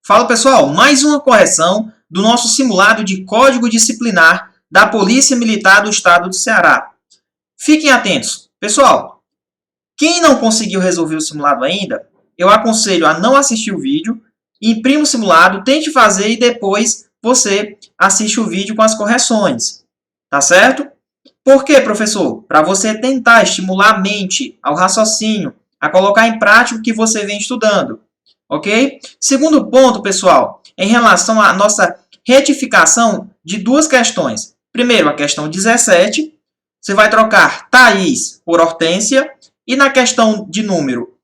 Fala pessoal, mais uma correção do nosso simulado de Código Disciplinar da Polícia Militar do Estado do Ceará. Fiquem atentos. Pessoal, quem não conseguiu resolver o simulado ainda, eu aconselho a não assistir o vídeo, imprima o simulado, tente fazer e depois você assiste o vídeo com as correções. Tá certo? Por quê, professor? Para você tentar estimular a mente ao raciocínio, a colocar em prática o que você vem estudando. Ok? Segundo ponto, pessoal, em relação à nossa retificação de duas questões. Primeiro, a questão 17, você vai trocar Thaís por Hortência. E na questão de número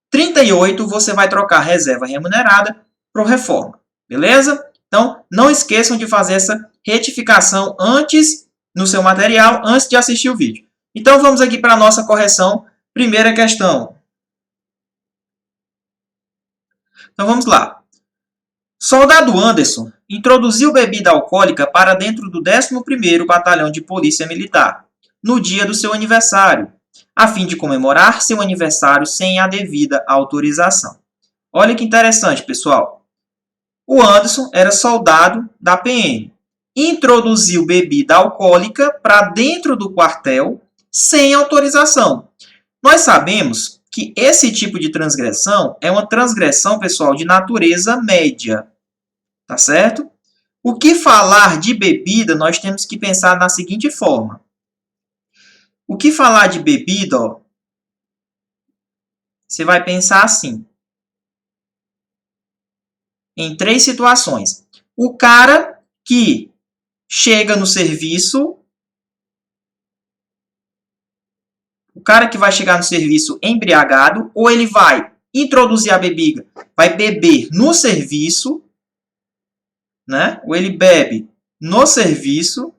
38, você vai trocar reserva remunerada por reforma. Beleza? Então, não esqueçam de fazer essa retificação antes no seu material, antes de assistir o vídeo. Então, vamos aqui para a nossa correção. Primeira questão. Então, vamos lá. Soldado Anderson introduziu bebida alcoólica para dentro do 11º Batalhão de Polícia Militar, no dia do seu aniversário, a fim de comemorar seu aniversário sem a devida autorização. Olha que interessante, pessoal. O Anderson era soldado da PM. Introduziu bebida alcoólica para dentro do quartel sem autorização. Nós sabemos que esse tipo de transgressão é uma transgressão, pessoal, de natureza média. Tá certo? O que falar de bebida, nós temos que pensar na seguinte forma. O que falar de bebida, ó, você vai pensar assim. Em três situações. O cara que chega no serviço, o cara que vai chegar no serviço embriagado, ou ele vai introduzir a bebida, vai beber no serviço, né? Ou ele bebe no serviço,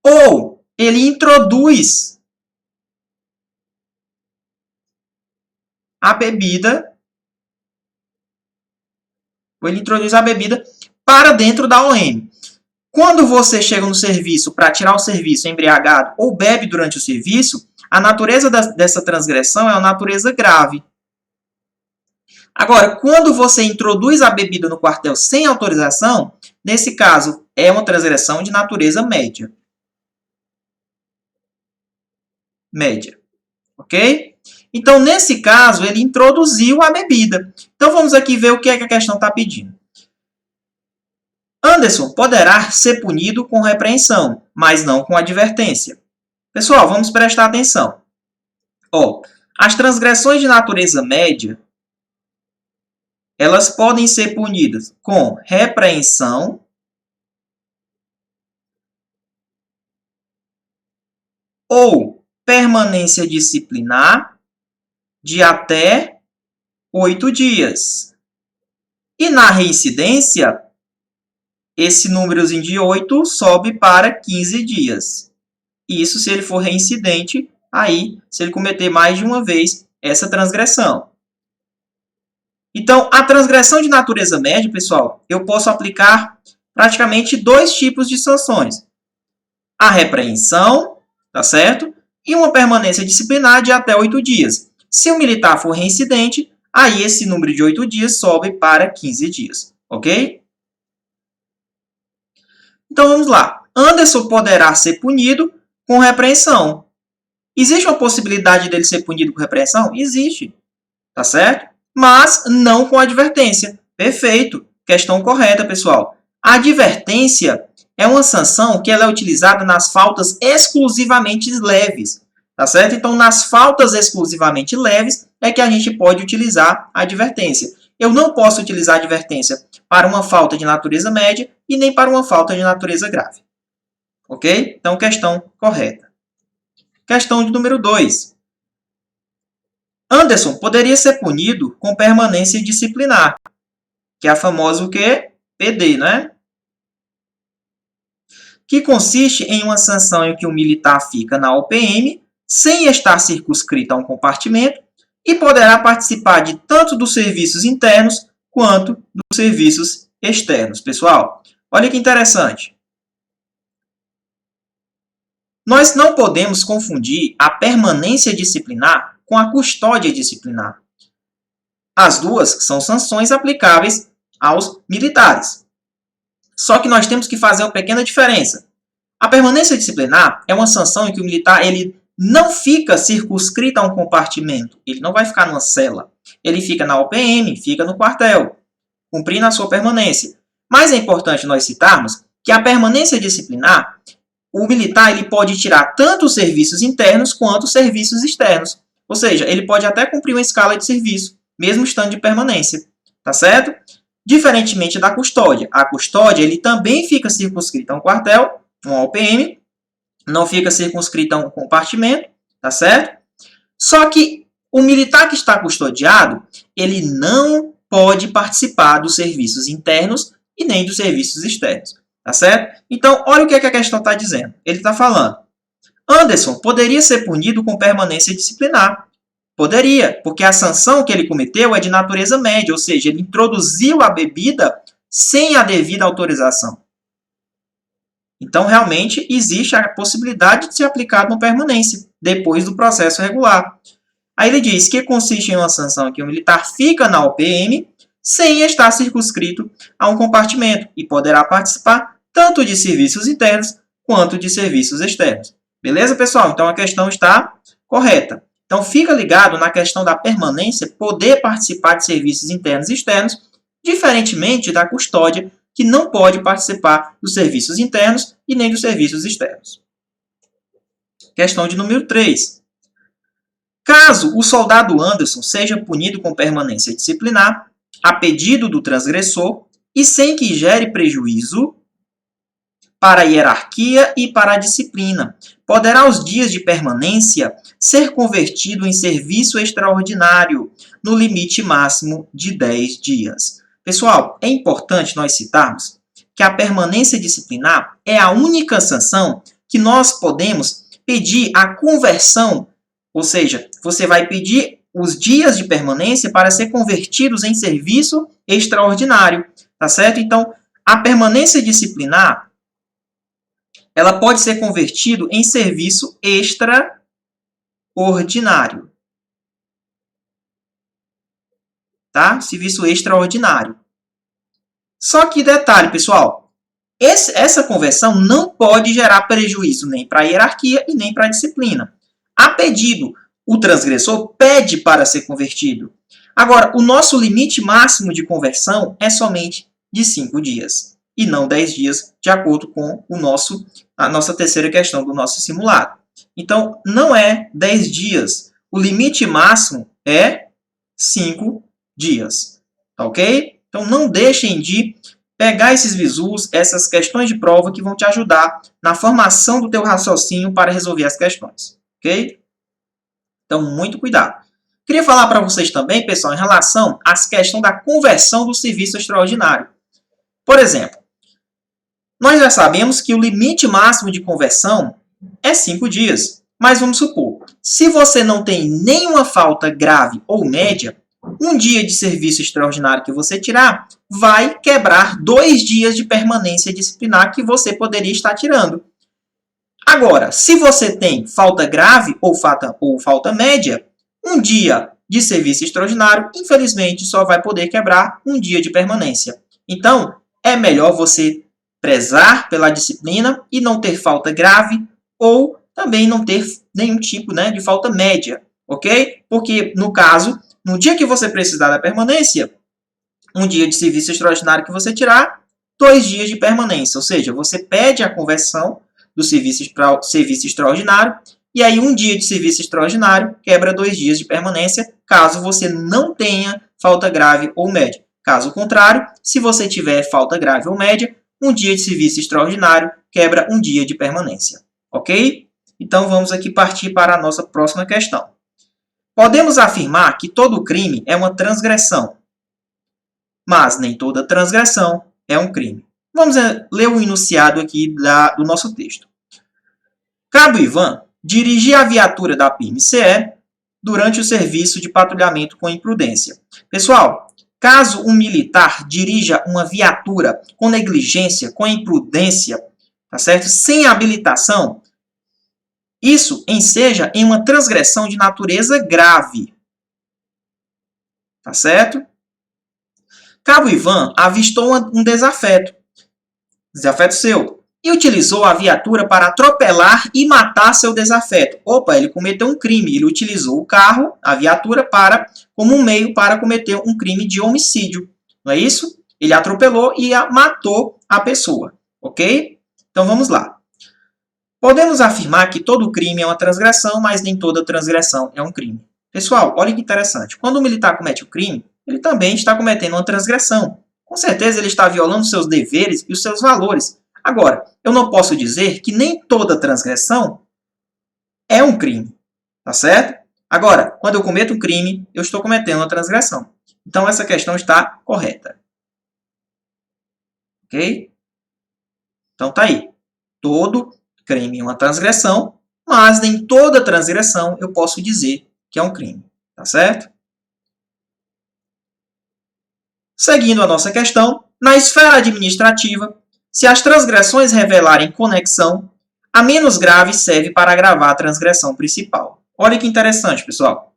ou ele introduz a bebida, para dentro da OM. Quando você chega no serviço para tirar o serviço embriagado ou bebe durante o serviço, a natureza dessa transgressão é uma natureza grave. Agora, quando você introduz a bebida no quartel sem autorização, nesse caso, é uma transgressão de natureza média. Média. Ok? Então, nesse caso, ele introduziu a bebida. Então, vamos aqui ver o que é que a questão está pedindo. Anderson poderá ser punido com repreensão, mas não com advertência. Pessoal, vamos prestar atenção. Ó, as transgressões de natureza média, elas podem ser punidas com repreensão ou permanência disciplinar de até 8 dias. E na reincidência, esse númerozinho de 8 sobe para 15 dias. Isso se ele for reincidente, aí, se ele cometer mais de uma vez essa transgressão. Então, a transgressão de natureza média, pessoal, eu posso aplicar praticamente dois tipos de sanções. A repreensão, tá certo? E uma permanência disciplinar de até 8 dias. Se o militar for reincidente, aí esse número de 8 dias sobe para 15 dias, ok? Então, vamos lá. Anderson poderá ser punido com repreensão. Existe uma possibilidade dele ser punido com repreensão? Existe, tá certo? Mas não com advertência. Perfeito. Questão correta, pessoal. A advertência é uma sanção que ela é utilizada nas faltas exclusivamente leves, tá certo? Então, nas faltas exclusivamente leves é que a gente pode utilizar a advertência. Eu não posso utilizar a advertência para uma falta de natureza média e nem para uma falta de natureza grave. Ok? Então, questão correta. Questão de número 2. Anderson poderia ser punido com permanência disciplinar, que é a famosa o quê? PD, né? Que consiste em uma sanção em que o militar fica na OPM sem estar circunscrito a um compartimento e poderá participar de tanto dos serviços internos quanto dos serviços externos. Pessoal, olha que interessante. Nós não podemos confundir a permanência disciplinar com a custódia disciplinar. As duas são sanções aplicáveis aos militares. Só que nós temos que fazer uma pequena diferença. A permanência disciplinar é uma sanção em que o militar ele não fica circunscrito a um compartimento. Ele não vai ficar numa cela. Ele fica na OPM, fica no quartel, cumprindo a sua permanência. Mas é importante nós citarmos que a permanência disciplinar, o militar ele pode tirar tanto os serviços internos quanto os serviços externos. Ou seja, ele pode até cumprir uma escala de serviço, mesmo estando de permanência. Tá certo? Diferentemente da custódia. A custódia ele também fica circunscrita a um quartel, uma OPM, não fica circunscrita a um compartimento, tá certo? Só que o militar que está custodiado, ele não pode participar dos serviços internos e nem dos serviços externos, tá certo? Então, olha o que a questão está dizendo. Ele está falando, Anderson poderia ser punido com permanência disciplinar. Poderia, porque a sanção que ele cometeu é de natureza média, ou seja, ele introduziu a bebida sem a devida autorização. Então, realmente, existe a possibilidade de ser aplicado uma permanência, depois do processo regular. Aí ele diz que consiste em uma sanção em que o militar fica na OPM sem estar circunscrito a um compartimento e poderá participar tanto de serviços internos quanto de serviços externos. Beleza, pessoal? Então, a questão está correta. Então, fica ligado na questão da permanência, poder participar de serviços internos e externos, diferentemente da custódia, que não pode participar dos serviços internos e nem dos serviços externos. Questão de número 3. Caso o soldado Anderson seja punido com permanência disciplinar, a pedido do transgressor e sem que gere prejuízo para a hierarquia e para a disciplina, poderá os dias de permanência ser convertido em serviço extraordinário, no limite máximo de 10 dias. Pessoal, é importante nós citarmos que a permanência disciplinar é a única sanção que nós podemos pedir a conversão, ou seja, você vai pedir os dias de permanência para ser convertidos em serviço extraordinário, tá certo? Então, a permanência disciplinar, ela pode ser convertido em serviço extraordinário. Tá? Serviço extraordinário. Só que detalhe, pessoal, essa conversão não pode gerar prejuízo nem para a hierarquia e nem para a disciplina. A pedido, o transgressor pede para ser convertido. Agora, o nosso limite máximo de conversão é somente de 5 dias, e não 10 dias, de acordo com a nossa terceira questão do nosso simulado. Então, não é 10 dias. O limite máximo é 5 dias, tá ok? Então, não deixem de pegar esses visus, essas questões de prova que vão te ajudar na formação do teu raciocínio para resolver as questões, ok? Então, muito cuidado. Queria falar para vocês também, pessoal, em relação à questão da conversão do serviço extraordinário. Por exemplo, nós já sabemos que o limite máximo de conversão é 5 dias. Mas vamos supor, se você não tem nenhuma falta grave ou média, um dia de serviço extraordinário que você tirar vai quebrar 2 dias de permanência disciplinar que você poderia estar tirando. Agora, se você tem falta grave ou falta média, um dia de serviço extraordinário, infelizmente, só vai poder quebrar um dia de permanência. Então, é melhor você prezar pela disciplina e não ter falta grave ou também não ter nenhum tipo, de falta média, ok? Porque, no caso, no dia que você precisar da permanência, um dia de serviço extraordinário que você tirar, 2 dias de permanência. Ou seja, você pede a conversão do serviço para serviço extraordinário, e aí um dia de serviço extraordinário quebra 2 dias de permanência, caso você não tenha falta grave ou média. Caso contrário, se você tiver falta grave ou média, um dia de serviço extraordinário quebra um dia de permanência. Ok? Então, vamos aqui partir para a nossa próxima questão. Podemos afirmar que todo crime é uma transgressão, mas nem toda transgressão é um crime. Vamos ler o enunciado aqui do nosso texto. Cabo Ivan dirigia a viatura da PIMCE durante o serviço de patrulhamento com imprudência. Pessoal, caso um militar dirija uma viatura com negligência, com imprudência, tá certo? Sem habilitação, isso enseja em uma transgressão de natureza grave. Tá certo? Cabo Ivan avistou um desafeto seu, e utilizou a viatura para atropelar e matar seu desafeto. Opa, ele cometeu um crime. Ele utilizou o carro, a viatura, como um meio para cometer um crime de homicídio. Não é isso? Ele atropelou e matou a pessoa. Ok? Então vamos lá. Podemos afirmar que todo crime é uma transgressão, mas nem toda transgressão é um crime. Pessoal, olha que interessante. Quando o militar comete o crime, ele também está cometendo uma transgressão. Com certeza ele está violando seus deveres e os seus valores. Agora, eu não posso dizer que nem toda transgressão é um crime. Tá certo? Agora, quando eu cometo um crime, eu estou cometendo uma transgressão. Então, essa questão está correta. Ok? Então, tá aí. Todo crime é uma transgressão, mas nem toda transgressão eu posso dizer que é um crime. Tá certo? Seguindo a nossa questão, na esfera administrativa, se as transgressões revelarem conexão, a menos grave serve para agravar a transgressão principal. Olha que interessante, pessoal.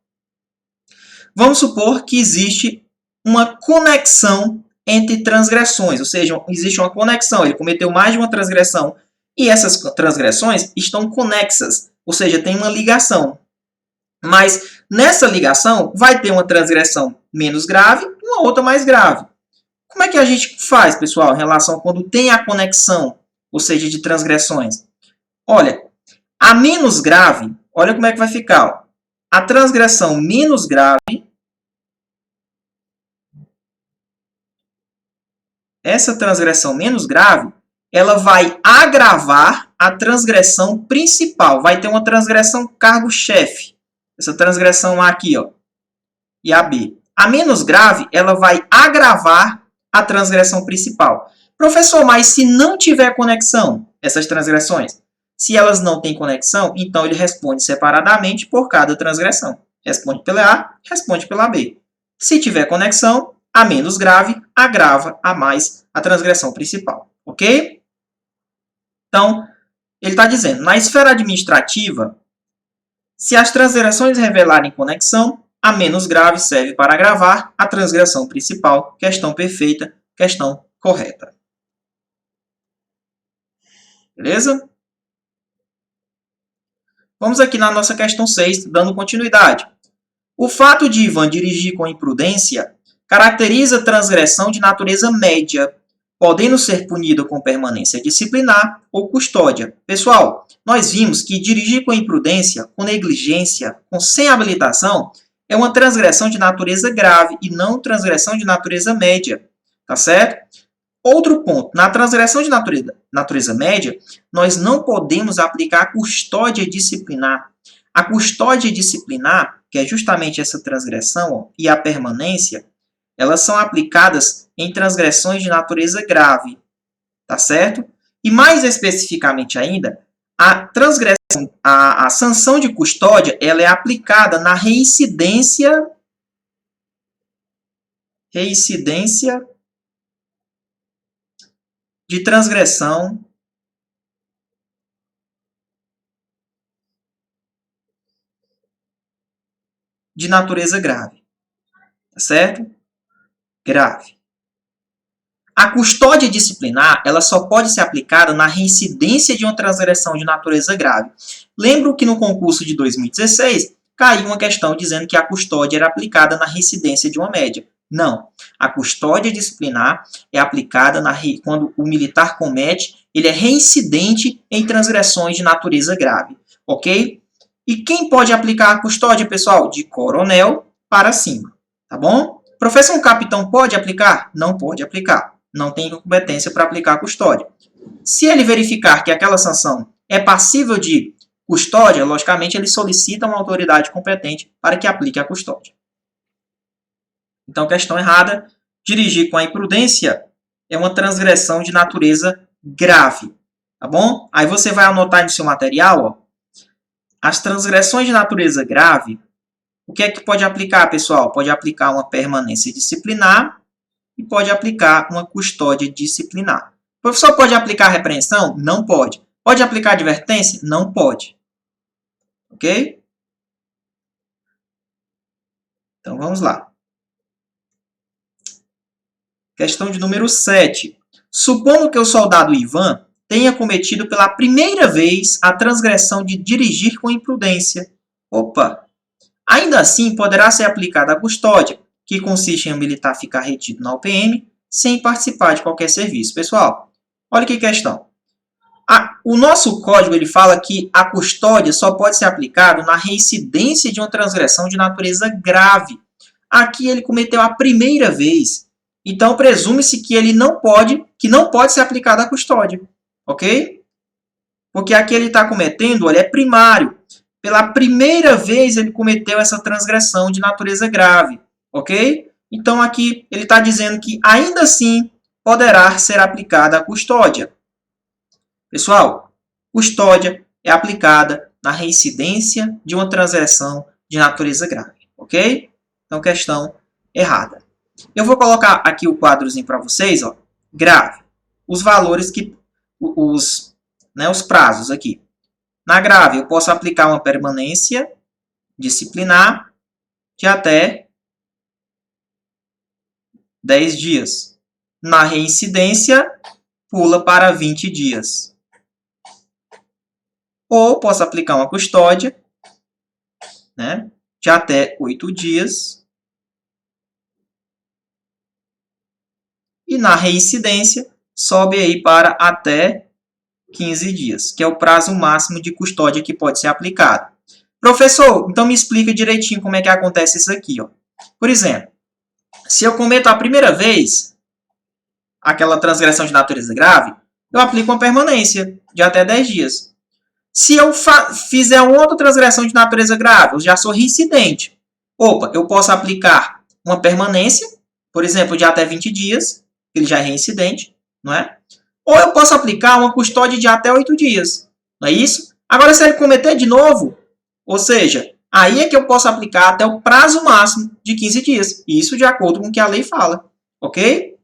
Vamos supor que existe uma conexão entre transgressões, ou seja, existe uma conexão, ele cometeu mais de uma transgressão e essas transgressões estão conexas, ou seja, tem uma ligação. Mas nessa ligação vai ter uma transgressão menos grave e uma outra mais grave. Como é que a gente faz, pessoal, em relação a quando tem a conexão, ou seja, de transgressões? Olha, a menos grave, olha como é que vai ficar. Ó. A transgressão menos grave, essa transgressão menos grave, ela vai agravar a transgressão principal. Vai ter uma transgressão cargo-chefe. Essa transgressão A aqui, ó, e a B. A menos grave, ela vai agravar a transgressão principal. Professor, mas se não tiver conexão, essas transgressões, se elas não têm conexão, então ele responde separadamente por cada transgressão. Responde pela A, responde pela B. Se tiver conexão, a menos grave agrava a mais a transgressão principal. Ok? Então, ele está dizendo, na esfera administrativa, se as transgressões revelarem conexão, a menos grave serve para agravar a transgressão principal. Questão perfeita, questão correta. Beleza? Vamos aqui na nossa questão 6, dando continuidade. O fato de Ivan dirigir com imprudência caracteriza transgressão de natureza média, podendo ser punida com permanência disciplinar ou custódia. Pessoal, nós vimos que dirigir com imprudência, com negligência, sem habilitação, é uma transgressão de natureza grave e não transgressão de natureza média. Tá certo? Outro ponto, na transgressão de natureza média, nós não podemos aplicar a custódia disciplinar. A custódia disciplinar, que é justamente essa transgressão, ó, e a permanência, elas são aplicadas em transgressões de natureza grave, tá certo? E mais especificamente ainda, a sanção de custódia, ela é aplicada na reincidência de transgressão de natureza grave, tá certo? Grave. A custódia disciplinar, ela só pode ser aplicada na reincidência de uma transgressão de natureza grave. Lembro que no concurso de 2016, caiu uma questão dizendo que a custódia era aplicada na reincidência de uma média. Não. A custódia disciplinar é aplicada quando o militar comete, ele é reincidente em transgressões de natureza grave. Ok? E quem pode aplicar a custódia, pessoal? De coronel para cima. Tá bom? Professor, um capitão pode aplicar? Não pode aplicar. Não tem competência para aplicar a custódia. Se ele verificar que aquela sanção é passível de custódia, logicamente ele solicita uma autoridade competente para que aplique a custódia. Então, questão errada. Dirigir com a imprudência é uma transgressão de natureza grave. Tá bom? Aí você vai anotar no seu material, ó, as transgressões de natureza grave. O que é que pode aplicar, pessoal? Pode aplicar uma permanência disciplinar e pode aplicar uma custódia disciplinar. O professor pode aplicar repreensão? Não pode. Pode aplicar advertência? Não pode. Ok? Então, vamos lá. Questão de número 7. Supondo que o soldado Ivan tenha cometido pela primeira vez a transgressão de dirigir com imprudência. Opa! Ainda assim, poderá ser aplicada a custódia, que consiste em um militar ficar retido na UPM sem participar de qualquer serviço. Pessoal, olha que questão. O nosso código ele fala que a custódia só pode ser aplicada na reincidência de uma transgressão de natureza grave. Aqui ele cometeu a primeira vez. Então, presume-se que não pode ser aplicada a custódia. Ok? Porque aqui ele está cometendo, olha, é primário. Pela primeira vez ele cometeu essa transgressão de natureza grave. Ok? Então, aqui ele está dizendo que ainda assim poderá ser aplicada a custódia. Pessoal, custódia é aplicada na reincidência de uma transgressão de natureza grave. Ok? Então, questão errada. Eu vou colocar aqui o quadrozinho para vocês, ó, grave. Os valores os prazos aqui. Na grave, eu posso aplicar uma permanência disciplinar de até 10 dias. Na reincidência, pula para 20 dias. Ou posso aplicar uma custódia, né, de até 8 dias. E na reincidência, sobe aí para até 15 dias, que é o prazo máximo de custódia que pode ser aplicado. Professor, então me explica direitinho como é que acontece isso aqui. Ó. Por exemplo, se eu cometo a primeira vez aquela transgressão de natureza grave, eu aplico uma permanência de até 10 dias. Se eu fizer uma outra transgressão de natureza grave, eu já sou reincidente. Opa, eu posso aplicar uma permanência, por exemplo, de até 20 dias, ele já é reincidente, não é? Ou eu posso aplicar uma custódia de até 8 dias, não é isso? Agora, se ele cometer de novo, ou seja, aí é que eu posso aplicar até o prazo máximo de 15 dias. Isso de acordo com o que a lei fala, ok?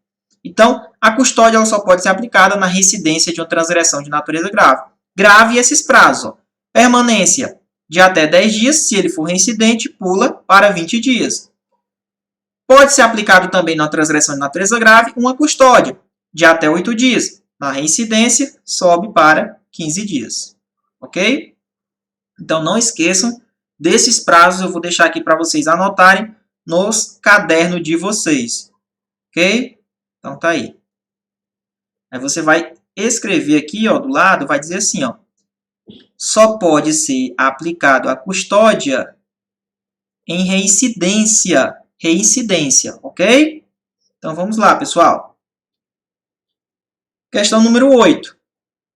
Então, a custódia ela só pode ser aplicada na reincidência de uma transgressão de natureza grave. Grave esses prazos. Ó. Permanência de até 10 dias, se ele for reincidente, pula para 20 dias. Pode ser aplicado também na transgressão de natureza grave uma custódia de até 8 dias. Na reincidência, sobe para 15 dias. Ok? Então, não esqueçam desses prazos. Eu vou deixar aqui para vocês anotarem nos cadernos de vocês. Ok? Então, tá aí. Aí você vai escrever aqui, ó, do lado, vai dizer assim, ó. Só pode ser aplicado a custódia em reincidência. Reincidência, ok? Então, vamos lá, pessoal. Questão número 8.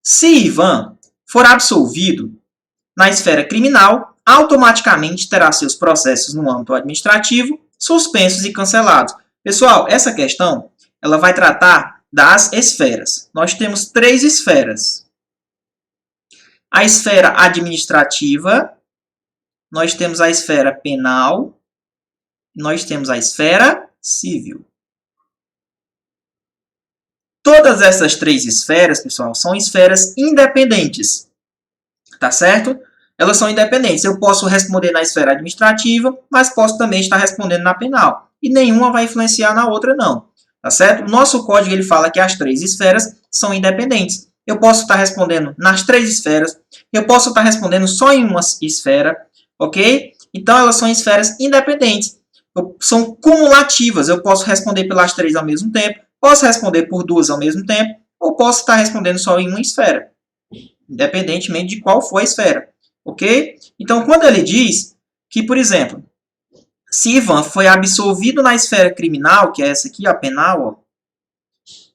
Se Ivan for absolvido na esfera criminal, automaticamente terá seus processos no âmbito administrativo suspensos e cancelados. Pessoal, essa questão ela vai tratar das esferas. Nós temos 3 esferas. A esfera administrativa, nós temos a esfera penal, nós temos a esfera civil. Todas essas 3 esferas, pessoal, são esferas independentes. Tá certo? Elas são independentes. Eu posso responder na esfera administrativa, mas posso também estar respondendo na penal. E nenhuma vai influenciar na outra, não. Tá certo? O nosso código ele fala que as 3 esferas são independentes. Eu posso estar respondendo nas 3 esferas. Eu posso estar respondendo só em uma esfera. Ok? Então, elas são esferas independentes. São cumulativas. Eu posso responder pelas 3 ao mesmo tempo. Posso responder por 2 ao mesmo tempo. Ou posso estar respondendo só em uma esfera. Independentemente de qual for a esfera. Ok? Então, quando ele diz que, por exemplo, se Ivan foi absolvido na esfera criminal, que é essa aqui, a penal, ó,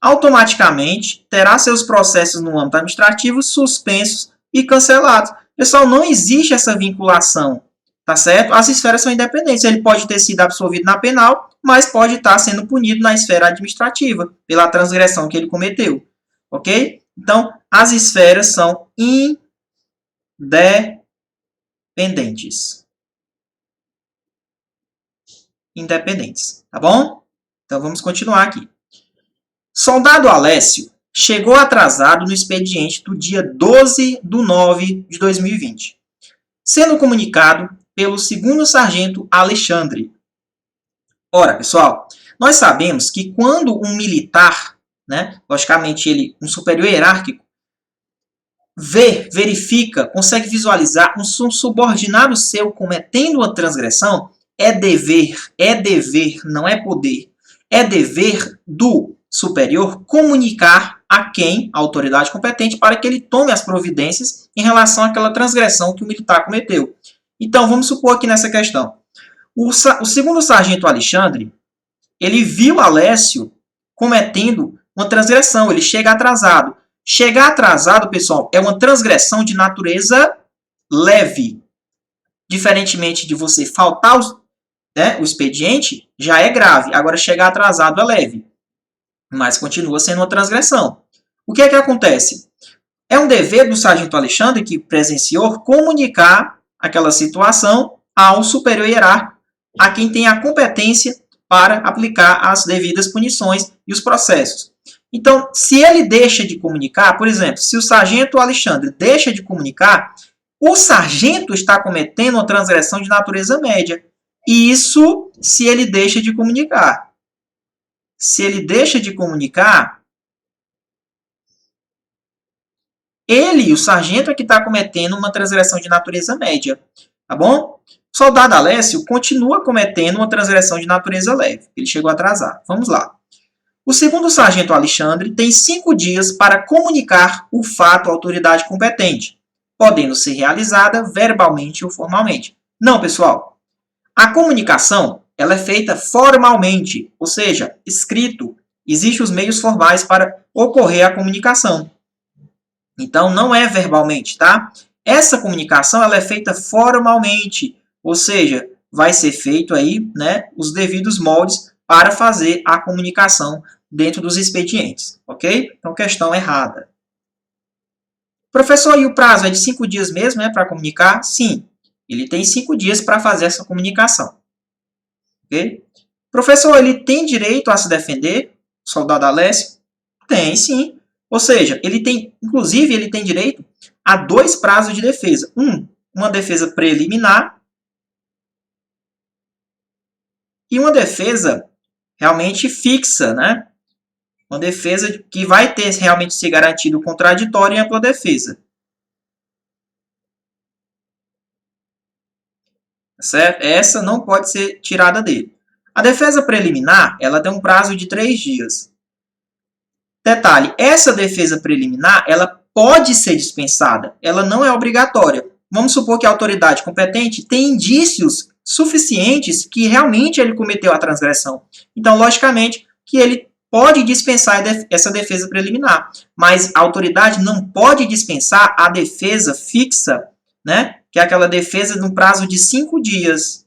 automaticamente terá seus processos no âmbito administrativo suspensos e cancelados. Pessoal, não existe essa vinculação, tá certo? As esferas são independentes. Ele pode ter sido absolvido na penal, mas pode estar sendo punido na esfera administrativa pela transgressão que ele cometeu. Ok? Então, as esferas são independentes. Independentes, tá bom? Então, vamos continuar aqui. Soldado Alessio chegou atrasado no expediente do dia 12/9/2020, sendo comunicado pelo 2º sargento Alexandre. Ora, pessoal, Nós sabemos que quando um militar, né, logicamente ele, um superior hierárquico, verifica, consegue visualizar um subordinado seu cometendo uma transgressão, é dever, não é poder. É dever do superior comunicar a quem, a autoridade competente, para que ele tome as providências em relação àquela transgressão que o militar cometeu. Então, vamos supor aqui nessa questão. O segundo sargento Alexandre, ele viu Alessio cometendo uma transgressão, ele chega atrasado. Chegar atrasado, pessoal, é uma transgressão de natureza leve. Diferentemente de você faltar o expediente, já é grave. Agora, chegar atrasado é leve. Mas continua sendo uma transgressão. O que é que acontece? É um dever do sargento Alexandre, que presenciou, comunicar aquela situação ao superior hierárquico, a quem tem a competência para aplicar as devidas punições e os processos. Então, se ele deixa de comunicar, por exemplo, se o sargento Alexandre deixa de comunicar, o sargento está cometendo uma transgressão de natureza média. E isso se ele deixa de comunicar. Se ele deixa de comunicar, ele, o sargento, é que está cometendo uma transgressão de natureza média. Tá bom? O soldado Alessio continua cometendo uma transgressão de natureza leve. Ele chegou atrasado. Vamos lá. O segundo sargento Alexandre tem 5 dias para comunicar o fato à autoridade competente, podendo ser realizada verbalmente ou formalmente. Não, pessoal. A comunicação ela é feita formalmente, ou seja, escrito. Existem os meios formais para ocorrer a comunicação. Então, não é verbalmente, tá? Essa comunicação ela é feita formalmente, ou seja, vai ser feito aí, né, os devidos moldes para fazer a comunicação dentro dos expedientes, ok? Então, questão errada. Professor, e o prazo é de 5 dias mesmo, né, para comunicar? Sim, ele tem 5 dias para fazer essa comunicação, ok? Professor, ele tem direito a se defender? Soldado Alessio? Tem, sim. Ou seja, ele tem, inclusive, ele tem direito a 2 prazos de defesa. Uma defesa preliminar e uma defesa realmente fixa, né? Uma defesa que vai ter realmente ser garantido o contraditório e ampla defesa. Certo? Essa não pode ser tirada dele. A defesa preliminar, ela tem um prazo de 3 dias. Detalhe, essa defesa preliminar, ela pode ser dispensada, ela não é obrigatória. Vamos supor que a autoridade competente tem indícios suficientes que realmente ele cometeu a transgressão. Então, logicamente, que ele pode dispensar essa defesa preliminar, mas a autoridade não pode dispensar a defesa fixa, né? Que é aquela defesa no prazo de 5 dias.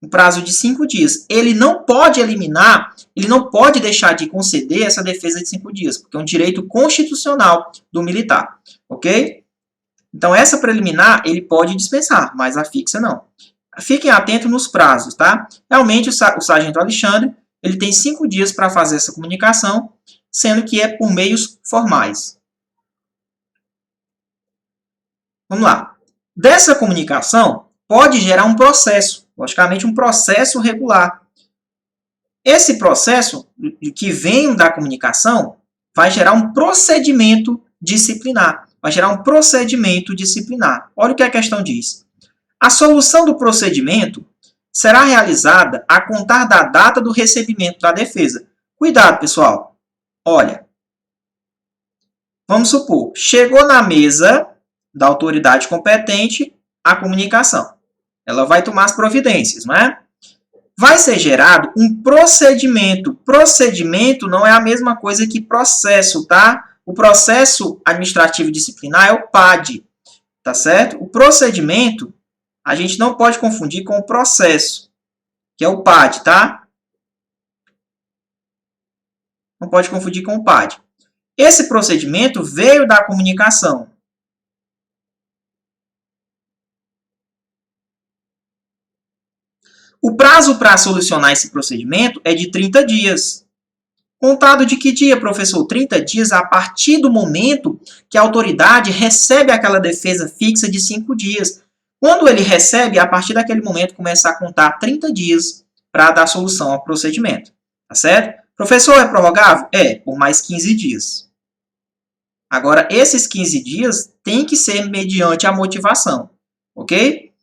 No prazo de 5 dias. Ele não pode eliminar, ele não pode deixar de conceder essa defesa de 5 dias, porque é um direito constitucional do militar, ok? Então, essa preliminar ele pode dispensar, mas a fixa não. Fiquem atentos nos prazos, tá? Realmente, o sargento Alexandre ele tem 5 dias para fazer essa comunicação, sendo que é por meios formais. Vamos lá. Dessa comunicação, pode gerar um processo, logicamente um processo regular. Esse processo que vem da comunicação vai gerar um procedimento disciplinar. Vai gerar um procedimento disciplinar. Olha o que a questão diz. A solução do procedimento será realizada a contar da data do recebimento da defesa. Cuidado, pessoal. Olha, vamos supor, chegou na mesa da autoridade competente a comunicação. Ela vai tomar as providências, não é? Vai ser gerado um procedimento. Procedimento não é a mesma coisa que processo, tá? O processo administrativo disciplinar é o PAD, tá certo? O procedimento a gente não pode confundir com o processo, que é o PAD, tá? Não pode confundir com o PAD. Esse procedimento veio da comunicação. O prazo para solucionar esse procedimento é de 30 dias. Contado de que dia, professor? 30 dias a partir do momento que a autoridade recebe aquela defesa fixa de 5 dias. Quando ele recebe, a partir daquele momento, começa a contar 30 dias para dar solução ao procedimento. Tá certo? Professor, é prorrogável? É, por mais 15 dias. Agora, esses 15 dias tem que ser mediante a motivação. Ok?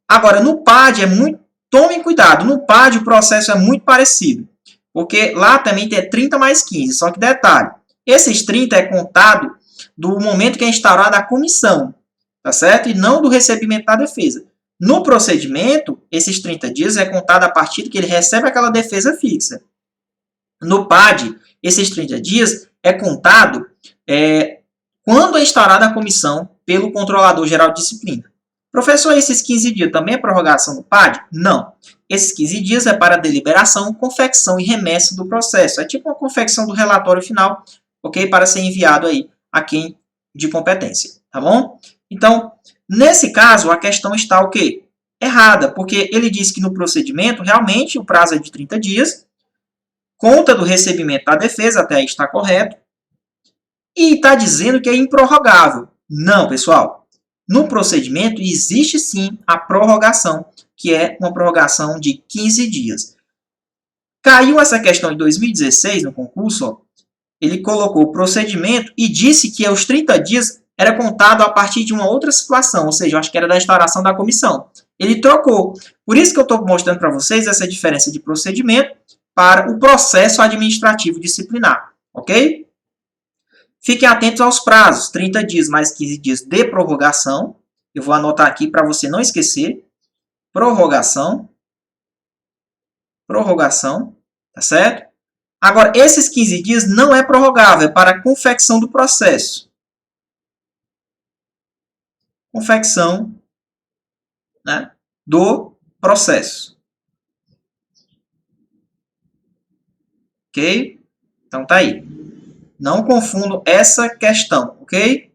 Agora, no PAD tomem cuidado, no PAD o processo é muito parecido. Porque lá também tem 30 mais 15, só que detalhe, esses 30 é contado do momento que é instaurada a comissão, tá certo? E não do recebimento da defesa. No procedimento, esses 30 dias é contado a partir que ele recebe aquela defesa fixa. No PAD, esses 30 dias é contado quando é instaurada a comissão pelo controlador geral de disciplina. Professor, esses 15 dias também é prorrogação do PAD? Não. Esses 15 dias é para deliberação, confecção e remessa do processo. É tipo uma confecção do relatório final, ok? Para ser enviado aí a quem de competência, tá bom? Então, nesse caso, a questão está o quê? Errada, porque ele diz que no procedimento, realmente, o prazo é de 30 dias, conta do recebimento da defesa, até aí está correto, e está dizendo que é improrrogável. Não, pessoal. No procedimento, existe sim a prorrogação, que é uma prorrogação de 15 dias. Caiu essa questão em 2016 no concurso, ó, ele colocou o procedimento e disse que os 30 dias era contado a partir de uma outra situação, ou seja, eu acho que era da instauração da comissão. Ele trocou. Por isso que eu estou mostrando para vocês essa diferença de procedimento para o processo administrativo disciplinar, ok? Fiquem atentos aos prazos, 30 dias mais 15 dias de prorrogação. Eu vou anotar aqui para você não esquecer. Prorrogação, tá certo? Agora, esses 15 dias não é prorrogável, é para a confecção do processo. Confecção, né, do processo. Ok? Então, tá aí. Não confundam essa questão, ok?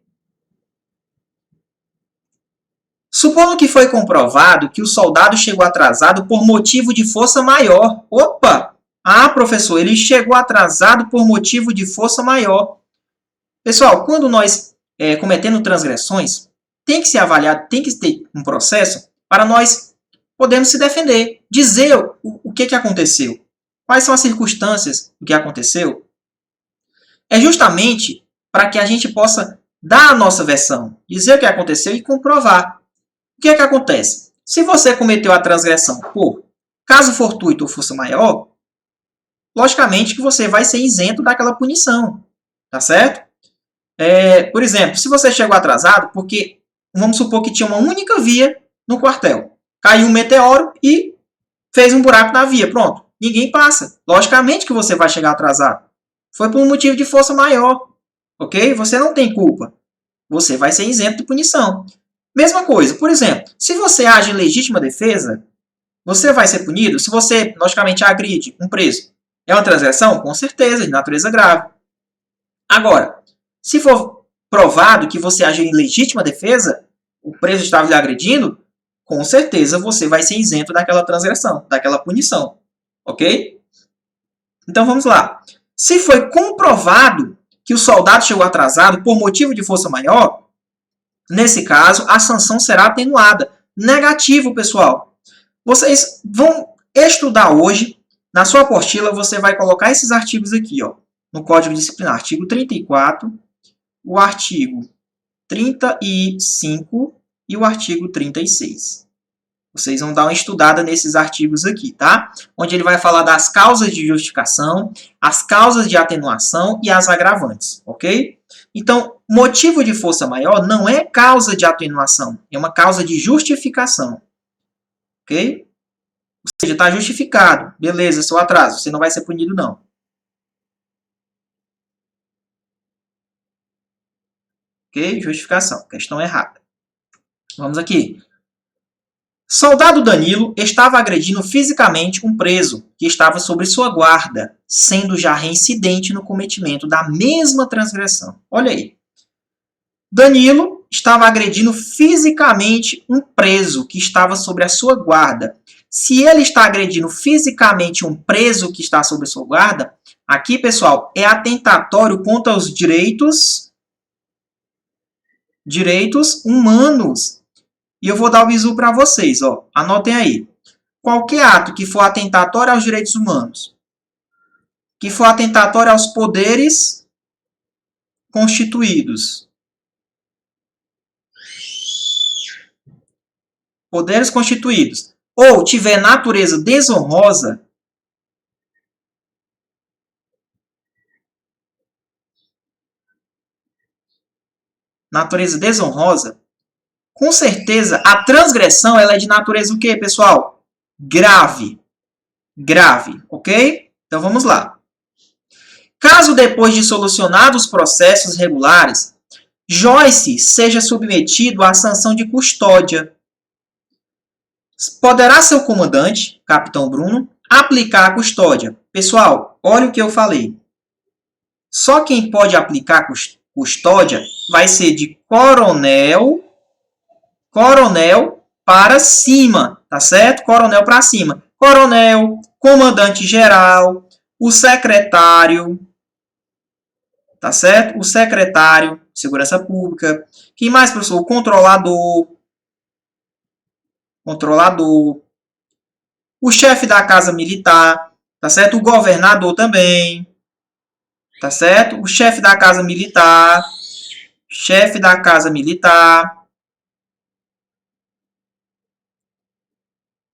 Supondo que foi comprovado que o soldado chegou atrasado por motivo de força maior. Opa! Ah, professor, ele chegou atrasado por motivo de força maior. Pessoal, quando nós cometendo transgressões, tem que ser avaliado, tem que ter um processo para nós podermos se defender, dizer o que aconteceu, quais são as circunstâncias do que aconteceu. É justamente para que a gente possa dar a nossa versão, dizer o que aconteceu e comprovar. O que é que acontece? Se você cometeu a transgressão por caso fortuito ou força maior, logicamente que você vai ser isento daquela punição, tá certo? Por exemplo, se você chegou atrasado porque, vamos supor que tinha uma única via no quartel, caiu um meteoro e fez um buraco na via, pronto, ninguém passa. Logicamente que você vai chegar atrasado. Foi por um motivo de força maior, ok? Você não tem culpa. Você vai ser isento de punição. Mesma coisa, por exemplo, se você age em legítima defesa, você vai ser punido. Se você, logicamente, agride um preso, é uma transgressão? Com certeza, de natureza grave. Agora, se for provado que você agiu em legítima defesa, o preso estava lhe agredindo, com certeza você vai ser isento daquela transgressão, daquela punição, ok? Então vamos lá. Se foi comprovado que o soldado chegou atrasado por motivo de força maior, nesse caso, a sanção será atenuada. Negativo, pessoal. Vocês vão estudar hoje. Na sua apostila, você vai colocar esses artigos aqui, ó, no Código Disciplinar. Artigo 34, o artigo 35 e o artigo 36. Vocês vão dar uma estudada nesses artigos aqui, tá? Onde ele vai falar das causas de justificação, as causas de atenuação e as agravantes, ok? Então, motivo de força maior não é causa de atenuação, é uma causa de justificação, ok? Ou seja, está justificado. Beleza, seu atraso, você não vai ser punido, não. Ok? Justificação, questão errada. Vamos aqui. Soldado Danilo estava agredindo fisicamente um preso que estava sob sua guarda, sendo já reincidente no cometimento da mesma transgressão. Olha aí. Danilo estava agredindo fisicamente um preso que estava sob a sua guarda. Se ele está agredindo fisicamente um preso que está sob a sua guarda, aqui, pessoal, é atentatório contra os direitos humanos. E eu vou dar o bizu para vocês, ó. Anotem aí. qualquer ato que for atentatório aos direitos humanos, que for atentatório aos poderes constituídos, ou tiver natureza desonrosa, com certeza a transgressão ela é de natureza o quê, pessoal? Grave. Grave, ok? Então vamos lá. Caso depois de solucionados os processos regulares, Joyce seja submetido à sanção de custódia, poderá seu comandante, capitão Bruno, aplicar a custódia. Pessoal, olha o que eu falei. Só quem pode aplicar custódia vai ser de coronel para cima, tá certo? Coronel para cima. Coronel, comandante geral, o secretário, tá certo? O secretário de Segurança Pública. Quem mais, professor? O controlador. O chefe da Casa Militar, tá certo? O governador também, tá certo? O chefe da Casa Militar,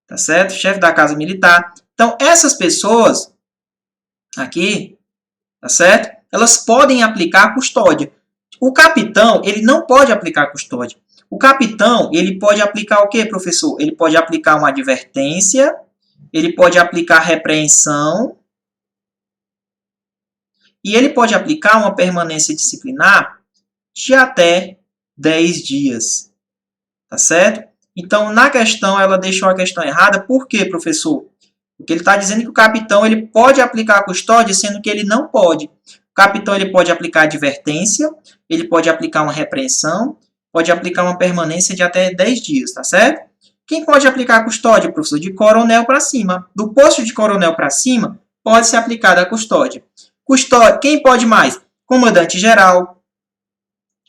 tá certo? Chefe da Casa Militar. Então, essas pessoas aqui, tá certo? Elas podem aplicar custódia. O capitão, ele não pode aplicar custódia. O capitão, ele pode aplicar o quê, professor? Ele pode aplicar uma advertência, ele pode aplicar repreensão e ele pode aplicar uma permanência disciplinar de até 10 dias. Tá certo? Então, na questão, ela deixou a questão errada. Por quê, professor? Porque ele está dizendo que o capitão ele pode aplicar a custódia, sendo que ele não pode. O capitão ele pode aplicar advertência, ele pode aplicar uma repreensão, pode aplicar uma permanência de até 10 dias, tá certo? Quem pode aplicar a custódia, professor? De coronel para cima. Do posto de coronel para cima, pode ser aplicada a custódia. Quem pode mais? Comandante geral,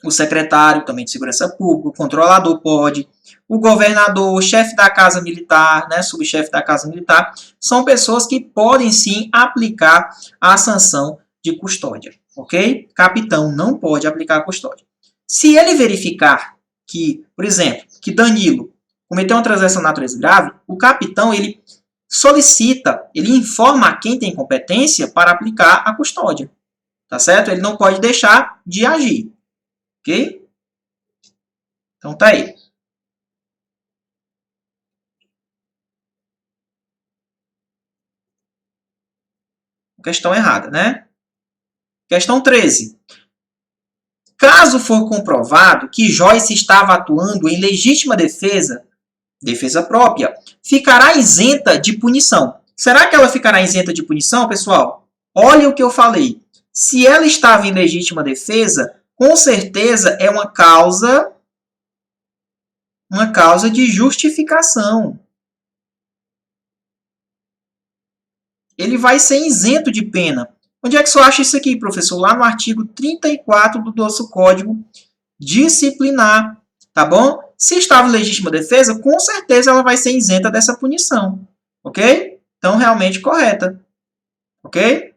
o secretário também de Segurança Pública, o controlador pode, o governador, o chefe da Casa Militar, né, subchefe da Casa Militar, são pessoas que podem sim aplicar a sanção de custódia, ok? Capitão não pode aplicar a custódia. Se ele verificar que, por exemplo, que Danilo cometeu uma transgressão de natureza grave, o capitão ele solicita, ele informa a quem tem competência para aplicar a custódia, tá certo? Ele não pode deixar de agir. Ok? Então tá aí. Questão errada, né? Questão 13. Caso for comprovado que Joyce estava atuando em legítima defesa própria, ficará isenta de punição. Será que ela ficará isenta de punição, pessoal? Olha o que eu falei. Se ela estava em legítima defesa, com certeza é uma causa de justificação. Ele vai ser isento de pena. Onde é que você acha isso aqui, professor? Lá no artigo 34 do nosso Código Disciplinar, tá bom? Se estava em legítima defesa, com certeza ela vai ser isenta dessa punição, ok? Então, realmente correta, ok?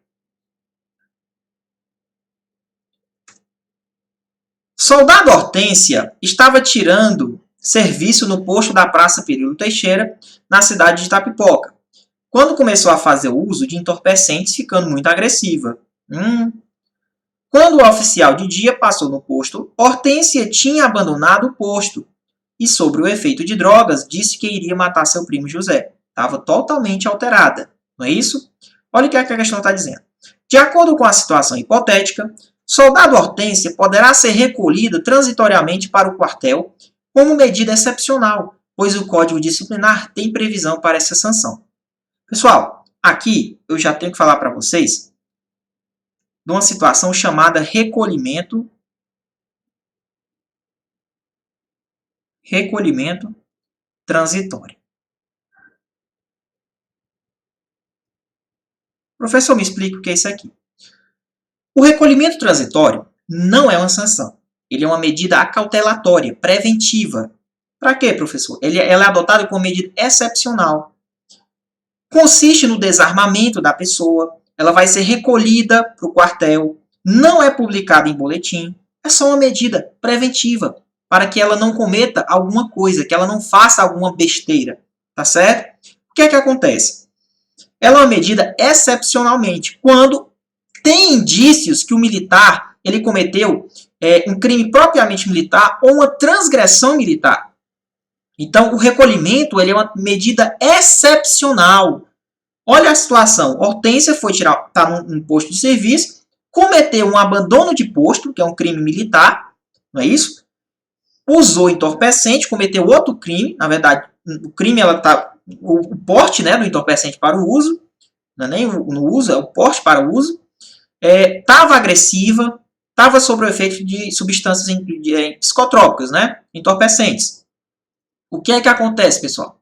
Soldado Hortência estava tirando serviço no posto da Praça Período Teixeira, na cidade de Itapipoca, quando começou a fazer uso de entorpecentes, ficando muito agressiva. Quando o oficial de dia passou no posto, Hortência tinha abandonado o posto e, sobre o efeito de drogas, disse que iria matar seu primo José. Estava totalmente alterada, não é isso? Olha o que a questão está dizendo. De acordo com a situação hipotética, soldado Hortência poderá ser recolhido transitoriamente para o quartel como medida excepcional, pois o Código Disciplinar tem previsão para essa sanção. Pessoal, aqui eu já tenho que falar para vocês de uma situação chamada recolhimento transitório. Professor, me explica o que é isso aqui. O recolhimento transitório não é uma sanção. Ele é uma medida acautelatória, preventiva. Para quê, professor? Ela é adotada como medida excepcional. consiste no desarmamento da pessoa, ela vai ser recolhida para o quartel, não é publicada em boletim, é só uma medida preventiva para que ela não cometa alguma coisa, que ela não faça alguma besteira, tá certo? O que é que acontece? Ela é uma medida excepcionalmente, quando tem indícios que o militar ele cometeu um crime propriamente militar ou uma transgressão militar. Então, o recolhimento ele é uma medida excepcional. Olha a situação. Hortência foi tá num posto de serviço, cometeu um abandono de posto, que é um crime militar, não é isso? Usou entorpecente, cometeu outro crime. Na verdade, o crime o porte, né, do entorpecente para o uso, não é nem no uso, é o porte para o uso. Estava agressiva, estava sob o efeito de substâncias psicotrópicas, né, entorpecentes. O que é que acontece, pessoal?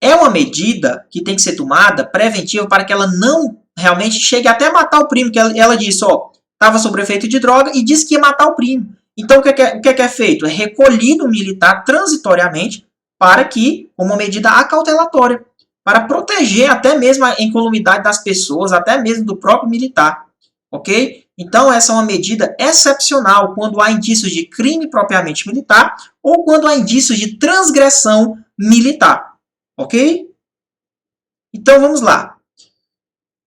É uma medida que tem que ser tomada preventiva para que ela não realmente chegue até a matar o primo, que ela disse, estava sob o efeito de droga e disse que ia matar o primo. Então, o que é feito? É recolhido o militar transitoriamente para que, como medida acautelatória, para proteger até mesmo a incolumidade das pessoas, até mesmo do próprio militar. Ok? Então, essa é uma medida excepcional quando há indícios de crime propriamente militar ou quando há indícios de transgressão militar. Ok? Então, vamos lá.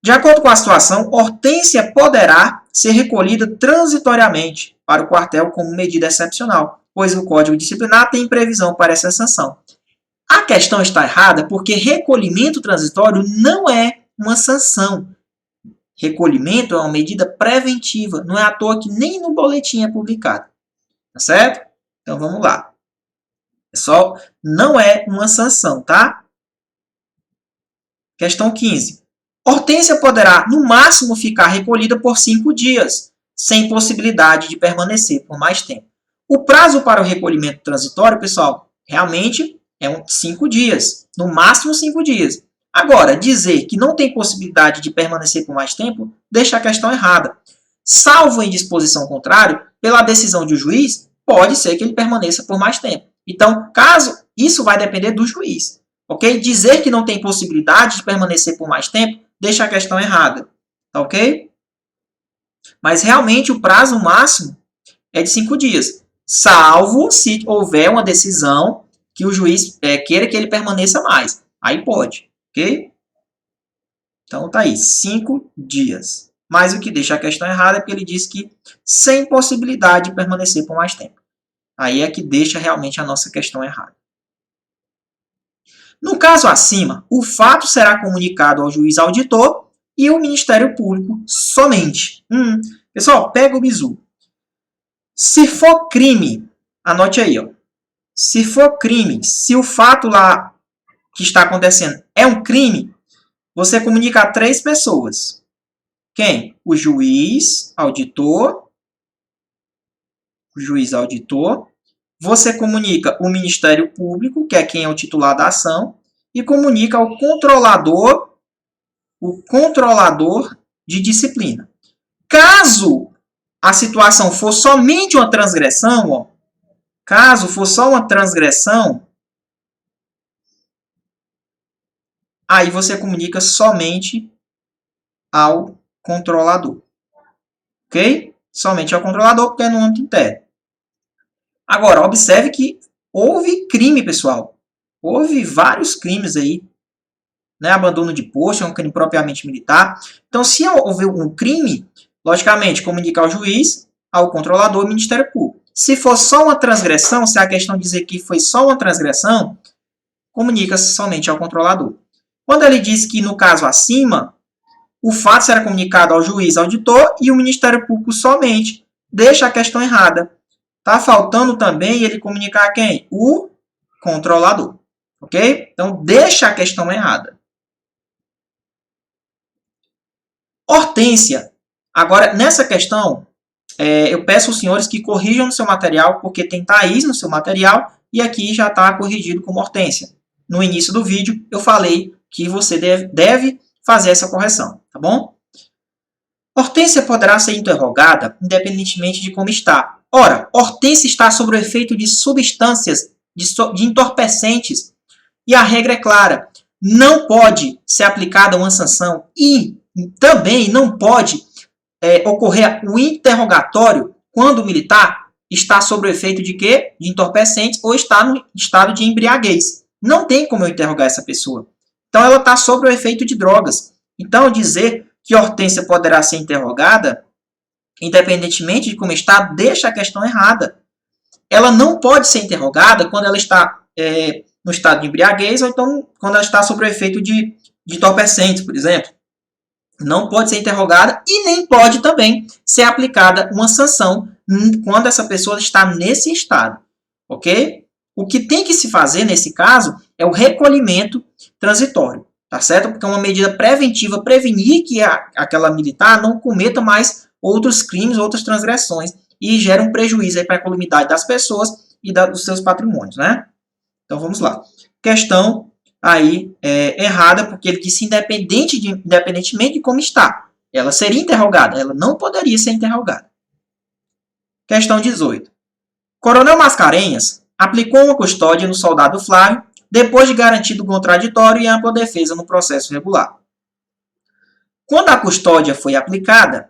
De acordo com a situação, Hortência poderá ser recolhida transitoriamente para o quartel como medida excepcional, pois o Código Disciplinar tem previsão para essa sanção. A questão está errada porque recolhimento transitório não é uma sanção. Recolhimento é uma medida preventiva, não é à toa que nem no boletim é publicado. Tá certo? Então vamos lá. Pessoal, não é uma sanção, tá? Questão 15. Hortência poderá, no máximo, ficar recolhida por 5 dias, sem possibilidade de permanecer por mais tempo. O prazo para o recolhimento transitório, pessoal, realmente é 5 dias. No máximo 5 dias. Agora, dizer que não tem possibilidade de permanecer por mais tempo, deixa a questão errada. Salvo em disposição contrária, pela decisão de um juiz, pode ser que ele permaneça por mais tempo. Então, caso isso vai depender do juiz. Ok? Dizer que não tem possibilidade de permanecer por mais tempo, deixa a questão errada. Tá ok? Mas realmente o prazo máximo é de 5 dias. Salvo se houver uma decisão que o juiz queira que ele permaneça mais. Aí pode. Ok? Então tá aí, 5 dias. Mas o que deixa a questão errada é porque ele diz que sem possibilidade de permanecer por mais tempo. Aí é que deixa realmente a nossa questão errada. No caso acima, o fato será comunicado ao juiz auditor e ao Ministério Público somente. Pessoal, pega o bizu. Se for crime, anote aí, se for crime, se o fato lá que está acontecendo é um crime, você comunica a 3 pessoas. Quem? O juiz auditor. Você comunica o Ministério Público, que é quem é o titular da ação, e comunica ao controlador, o controlador de disciplina. Caso a situação for somente uma transgressão, caso for só uma transgressão, aí você comunica somente ao controlador. Ok? Somente ao controlador, porque é no âmbito interno. Agora, observe que houve crime, pessoal. Houve vários crimes aí. Né? Abandono de posto é um crime propriamente militar. Então, se houver um crime, logicamente, comunicar ao juiz, ao controlador e ao Ministério Público. Se for só uma transgressão, se a questão dizer que foi só uma transgressão, comunica-se somente ao controlador. Quando ele diz que, no caso acima, o fato será comunicado ao juiz auditor e ao Ministério Público somente, deixa a questão errada. Está faltando também ele comunicar a quem? O controlador. Ok? Então, deixa a questão errada. Hortência. Agora, nessa questão, eu peço aos senhores que corrijam no seu material, porque tem Thaís no seu material, e aqui já está corrigido como Hortência. No início do vídeo, eu falei que você deve fazer essa correção, tá bom? Hortência poderá ser interrogada independentemente de como está. Ora, Hortência está sob o efeito de substâncias, de entorpecentes, e a regra é clara. não pode ser aplicada uma sanção e também não pode ocorrer o interrogatório quando o militar está sob o efeito de quê? De entorpecentes ou está no estado de embriaguez. Não tem como eu interrogar essa pessoa. Então, ela está sob o efeito de drogas. Então, dizer que Hortência poderá ser interrogada, independentemente de como está, deixa a questão errada. Ela não pode ser interrogada quando ela está no estado de embriaguez ou então quando ela está sob o efeito de entorpecentes, por exemplo. Não pode ser interrogada e nem pode também ser aplicada uma sanção quando essa pessoa está nesse estado, ok? O que tem que se fazer nesse caso é o recolhimento transitório, tá certo? Porque é uma medida preventiva, prevenir que aquela militar não cometa mais outros crimes, outras transgressões e gera um prejuízo para a columidade das pessoas e dos seus patrimônios, né? Então vamos lá. Questão aí errada, porque ele disse independentemente de como está. Ela seria interrogada, ela não poderia ser interrogada. Questão 18. Coronel Mascarenhas aplicou uma custódia no soldado Flávio depois de garantido o contraditório e ampla defesa no processo regular. Quando a custódia foi aplicada,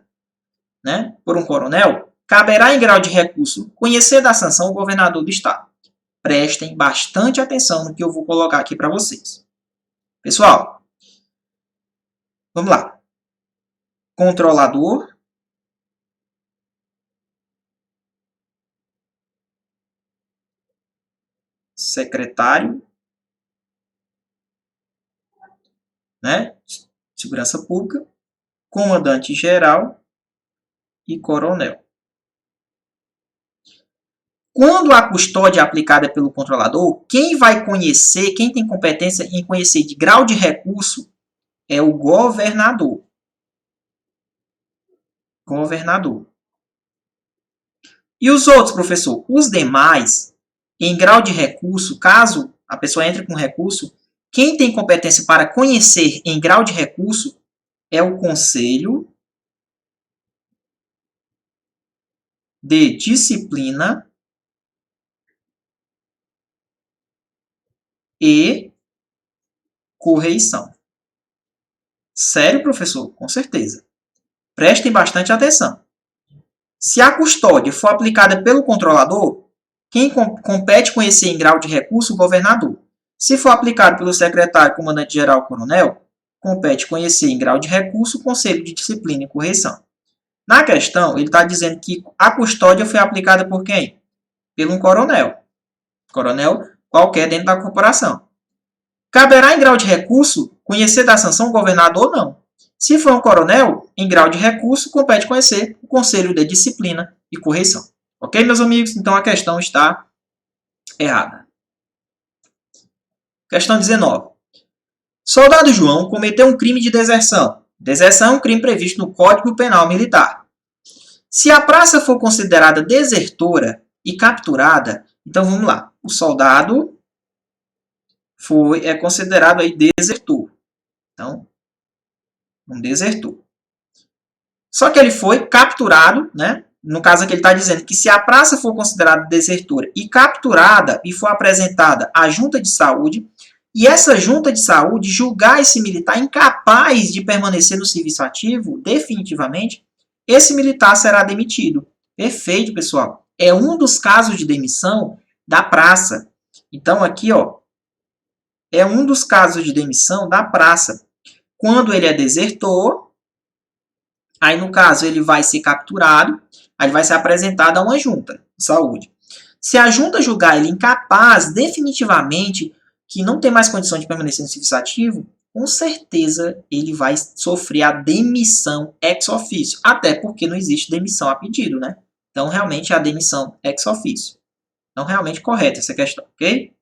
né, por um coronel, caberá em grau de recurso conhecer da sanção o governador do estado. Prestem bastante atenção no que eu vou colocar aqui para vocês. Pessoal, vamos lá. Controlador, secretário, né, segurança pública, comandante-geral e coronel. Quando a custódia é aplicada pelo controlador, quem vai conhecer, quem tem competência em conhecer de grau de recurso é o governador. Governador. E os outros, professor? Os demais, em grau de recurso, caso a pessoa entre com recurso, quem tem competência para conhecer em grau de recurso é o Conselho de Disciplina e correição. Sério, professor? Com certeza. Prestem bastante atenção. Se a custódia for aplicada pelo controlador, quem compete conhecer em grau de recurso? O governador. Se for aplicado pelo secretário, comandante-geral, coronel, compete conhecer em grau de recurso o Conselho de Disciplina e Correição. Na questão, ele está dizendo que a custódia foi aplicada por quem? Pelo um coronel. Coronel qualquer dentro da corporação. Caberá em grau de recurso conhecer da sanção o governador ou não? Se for um coronel, em grau de recurso, compete conhecer o Conselho de Disciplina e Correição. Ok, meus amigos? Então a questão está errada. Questão 19. Soldado João cometeu um crime de deserção. Deserção é um crime previsto no Código Penal Militar. Se a praça for considerada desertora e capturada, então vamos lá. O soldado é considerado aí desertor. Então, um desertor. Só que ele foi capturado, né? No caso aqui ele está dizendo que se a praça for considerada desertora e capturada e for apresentada à junta de saúde, e essa junta de saúde julgar esse militar incapaz de permanecer no serviço ativo definitivamente, esse militar será demitido. Perfeito, pessoal. É um dos casos de demissão da praça. Então aqui, ó, é um dos casos de demissão da praça. Quando ele é desertor, aí no caso ele vai ser capturado, aí vai ser apresentado a uma junta de saúde. Se a junta julgar ele incapaz definitivamente, que não tem mais condição de permanecer no serviço ativo, com certeza ele vai sofrer a demissão ex officio. Até porque não existe demissão a pedido, né? Então realmente é a demissão ex officio. Então realmente correta essa questão, ok?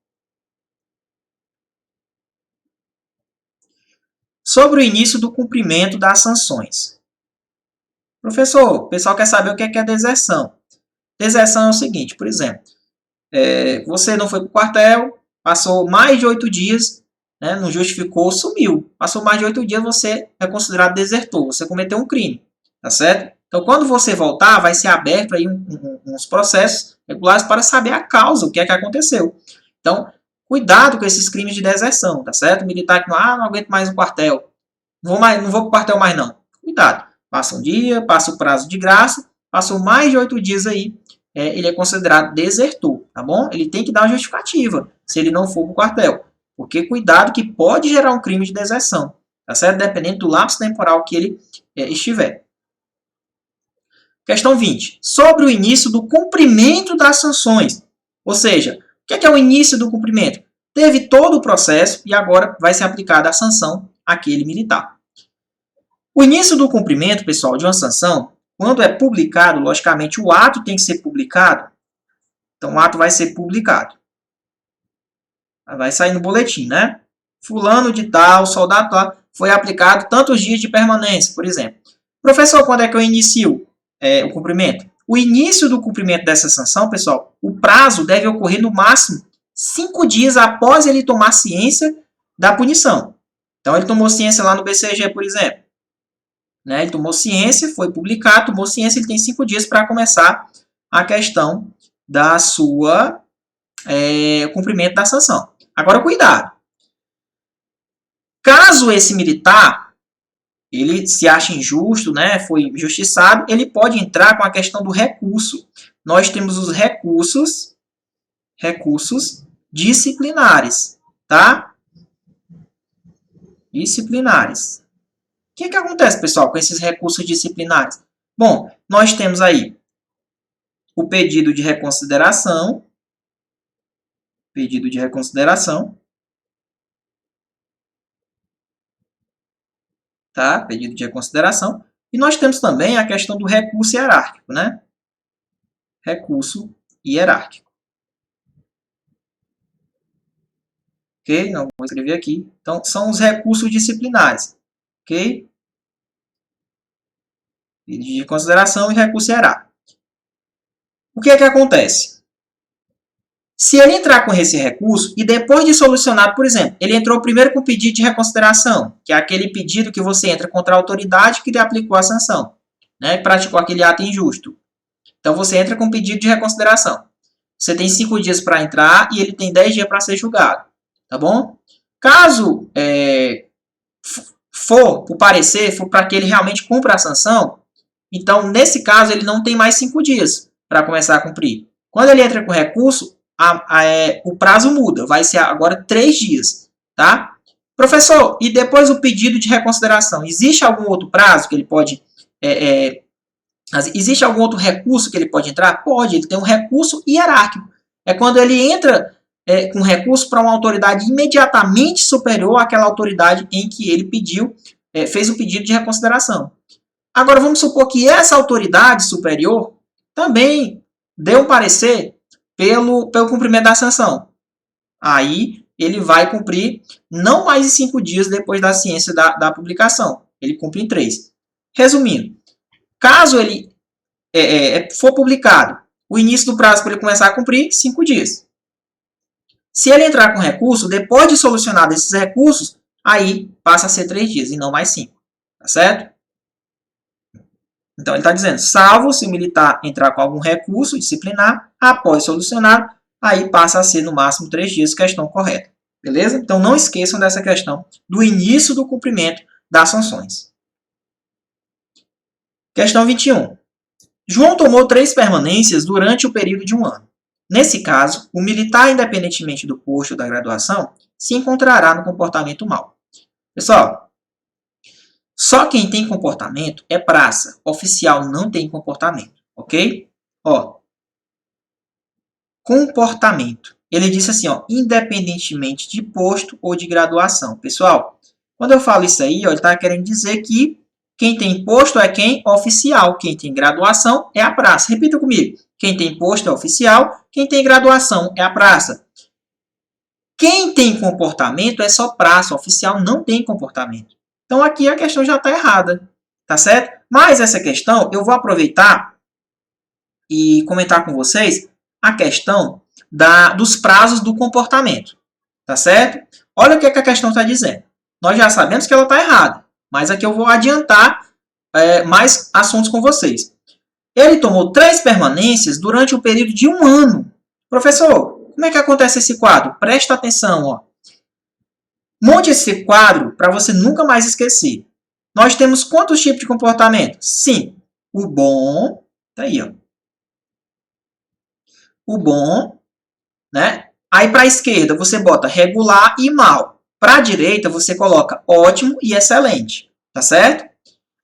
Sobre o início do cumprimento das sanções. Professor, o pessoal quer saber o que é deserção. Deserção é o seguinte, por exemplo, você não foi para o quartel, passou mais de 8 dias, né, não justificou, sumiu. Passou mais de 8 dias, você é considerado desertor, você cometeu um crime, tá certo? Então, quando você voltar, vai ser aberto aí uns processos regulares para saber a causa, o que é que aconteceu. Então, Cuidado com esses crimes de deserção, tá certo? O militar que não aguento mais o quartel. Não vou para o quartel mais não. Cuidado. Passa um dia, passa o prazo de graça, passou mais de 8 dias aí, ele é considerado desertor, tá bom? Ele tem que dar uma justificativa se ele não for para o quartel. Porque cuidado que pode gerar um crime de deserção, tá certo? Dependendo do lapso temporal que ele estiver. Questão 20. Sobre o início do cumprimento das sanções. Ou seja, o que é o início do cumprimento? Teve todo o processo e agora vai ser aplicada a sanção àquele militar. O início do cumprimento, pessoal, de uma sanção, quando é publicado, logicamente o ato tem que ser publicado. Então o ato vai ser publicado. Vai sair no boletim, né? Fulano de tal, soldado tal, foi aplicado tantos dias de permanência, por exemplo. Professor, quando é que eu inicio o cumprimento? O início do cumprimento dessa sanção, pessoal, o prazo deve ocorrer no máximo 5 dias após ele tomar ciência da punição. Então, ele tomou ciência lá no BCG, por exemplo. Né? Ele tomou ciência, foi publicado, tomou ciência, ele tem 5 dias para começar a questão da sua cumprimento da sanção. Agora, cuidado. Caso esse militar ele se acha injusto, né, foi injustiçado, ele pode entrar com a questão do recurso. Nós temos os recursos disciplinares, tá? Disciplinares. O que acontece, pessoal, com esses recursos disciplinares? Bom, nós temos aí o pedido de reconsideração, tá? Pedido de reconsideração. E nós temos também a questão do recurso hierárquico, né? Recurso hierárquico. Ok? Não vou escrever aqui. Então, são os recursos disciplinares. Ok? Pedido de consideração e recurso hierárquico. O que acontece? Se ele entrar com esse recurso e depois de solucionado, por exemplo, ele entrou primeiro com o pedido de reconsideração, que é aquele pedido que você entra contra a autoridade que lhe aplicou a sanção, né, e praticou aquele ato injusto. Então, você entra com o pedido de reconsideração. Você tem 5 dias para entrar e ele tem 10 dias para ser julgado. Tá bom? Caso for o parecer, for para que ele realmente cumpra a sanção, então, nesse caso, ele não tem mais 5 dias para começar a cumprir. Quando ele entra com recurso, o prazo muda, vai ser agora 3 dias, tá? Professor, e depois o pedido de reconsideração, existe algum outro prazo que ele pode, existe algum outro recurso que ele pode entrar? Pode, ele tem um recurso hierárquico, é quando ele entra com recurso para uma autoridade imediatamente superior àquela autoridade em que ele fez o pedido de reconsideração. Agora, vamos supor que essa autoridade superior também deu um parecer pelo cumprimento da sanção. Aí, ele vai cumprir não mais de 5 dias depois da ciência da publicação. Ele cumpre em 3. Resumindo, caso ele for publicado, o início do prazo para ele começar a cumprir, 5 dias. Se ele entrar com recurso, depois de solucionado esses recursos, aí passa a ser 3 dias e não mais 5. Tá certo? Então, ele está dizendo, salvo se o militar entrar com algum recurso disciplinar, após solucionado, aí passa a ser no máximo 3 dias, questão correta. Beleza? Então, não esqueçam dessa questão do início do cumprimento das sanções. Questão 21. João tomou 3 permanências durante o período de 1 ano. Nesse caso, o militar, independentemente do posto ou da graduação, se encontrará no comportamento mau. Pessoal, só quem tem comportamento é praça. Oficial não tem comportamento, ok? Ó, comportamento. Ele disse assim, ó, independentemente de posto ou de graduação. Pessoal, quando eu falo isso aí, ó, ele está querendo dizer que quem tem posto é quem? Oficial. Quem tem graduação é a praça. Repita comigo. Quem tem posto é oficial, quem tem graduação é a praça. Quem tem comportamento é só praça. Oficial não tem comportamento. Então, aqui a questão já está errada, tá certo? Mas essa questão, eu vou aproveitar e comentar com vocês a questão dos prazos do comportamento, tá certo? Olha o que a questão está dizendo. Nós já sabemos que ela está errada, mas aqui eu vou adiantar mais assuntos com vocês. Ele tomou 3 permanências durante o período de 1 ano. Professor, como é que acontece esse quadro? Presta atenção, ó. Monte esse quadro para você nunca mais esquecer. Nós temos quantos tipos de comportamento? 5. O bom, tá aí, ó. O bom, né? Aí para a esquerda você bota regular e mal. Para a direita você coloca ótimo e excelente, tá certo?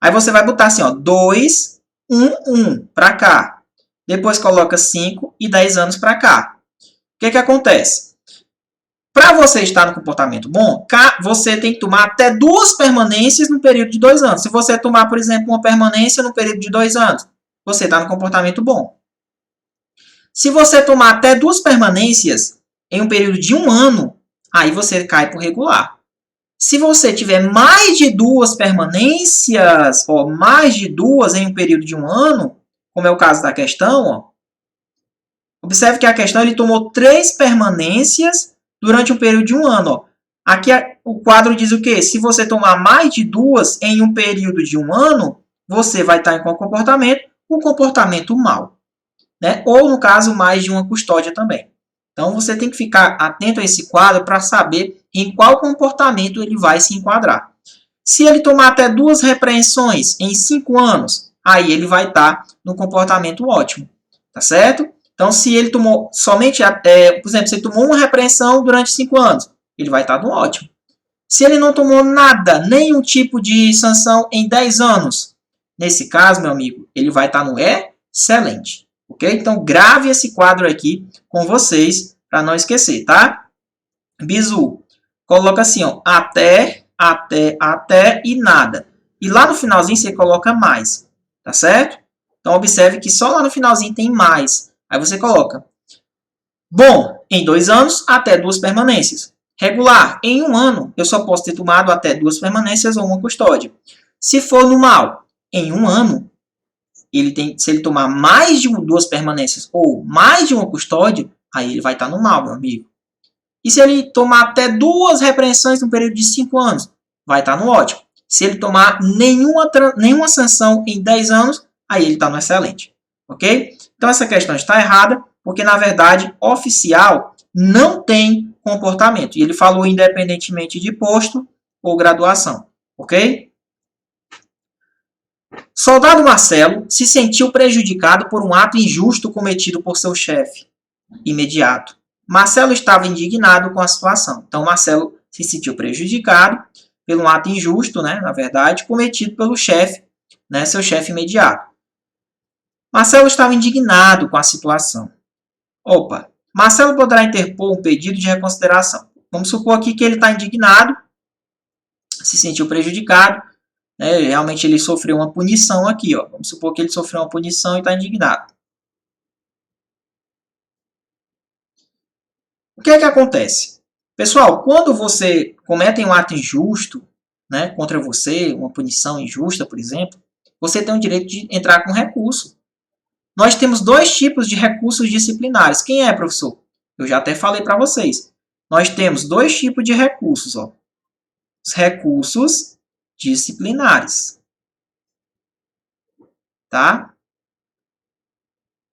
Aí você vai botar assim, ó, 2, 1, 1 para cá. Depois coloca 5 e 10 anos para cá. O que acontece? Para você estar no comportamento bom, você tem que tomar até 2 permanências no período de 2 anos. Se você tomar, por exemplo, uma permanência no período de 2 anos, você está no comportamento bom. Se você tomar até 2 permanências em um período de 1 ano, aí você cai para o regular. Se você tiver mais de 2 permanências, ó, mais de 2 em um período de 1 ano, como é o caso da questão, ó, observe que a questão ele tomou 3 permanências durante um período de 1 ano. Ó. Aqui o quadro diz o quê? Se você tomar mais de 2 em um período de 1 ano, você vai estar em qual comportamento? O comportamento mal. Né? Ou, no caso, mais de uma custódia também. Então, você tem que ficar atento a esse quadro para saber em qual comportamento ele vai se enquadrar. Se ele tomar até 2 repreensões em 5 anos, aí ele vai estar no comportamento ótimo. Tá certo? Então, se ele tomou somente, por exemplo, se ele tomou uma repreensão durante 5 anos, ele vai estar no ótimo. Se ele não tomou nada, nenhum tipo de sanção em 10 anos, nesse caso, meu amigo, ele vai estar no excelente. Ok? Então, grave esse quadro aqui com vocês, para não esquecer, tá? Bizu, coloca assim, ó, até e nada. E lá no finalzinho você coloca mais, tá certo? Então, observe que só lá no finalzinho tem mais. Aí você coloca, bom, em 2 anos, até 2 permanências. Regular, em 1 ano, eu só posso ter tomado até 2 permanências ou uma custódia. Se for no mal, em 1 ano, se ele tomar mais de 2 permanências ou mais de uma custódia, aí ele vai estar no mal, meu amigo. E se ele tomar até 2 repreensões no período de 5 anos, vai estar no ótimo. Se ele tomar nenhuma sanção em 10 anos, aí ele está no excelente. Ok? Então essa questão está errada, porque na verdade, oficial não tem comportamento. E ele falou independentemente de posto ou graduação. Ok? Soldado Marcelo se sentiu prejudicado por um ato injusto cometido por seu chefe imediato. Marcelo estava indignado com a situação. Então, Marcelo se sentiu prejudicado pelo ato injusto, né, na verdade, cometido pelo chefe, né, seu chefe imediato. Marcelo estava indignado com a situação. Opa, Marcelo poderá interpor um pedido de reconsideração. Vamos supor aqui que ele está indignado, se sentiu prejudicado, né, realmente ele sofreu uma punição aqui. Ó. Vamos supor que ele sofreu uma punição e está indignado. O que é que acontece? Pessoal, quando você comete um ato injusto, né, contra você, uma punição injusta, por exemplo, você tem o direito de entrar com recurso. Nós temos 2 tipos de recursos disciplinares. Quem é, professor? Eu já até falei para vocês. Nós temos 2 tipos de recursos. Ó. Os recursos disciplinares. Tá?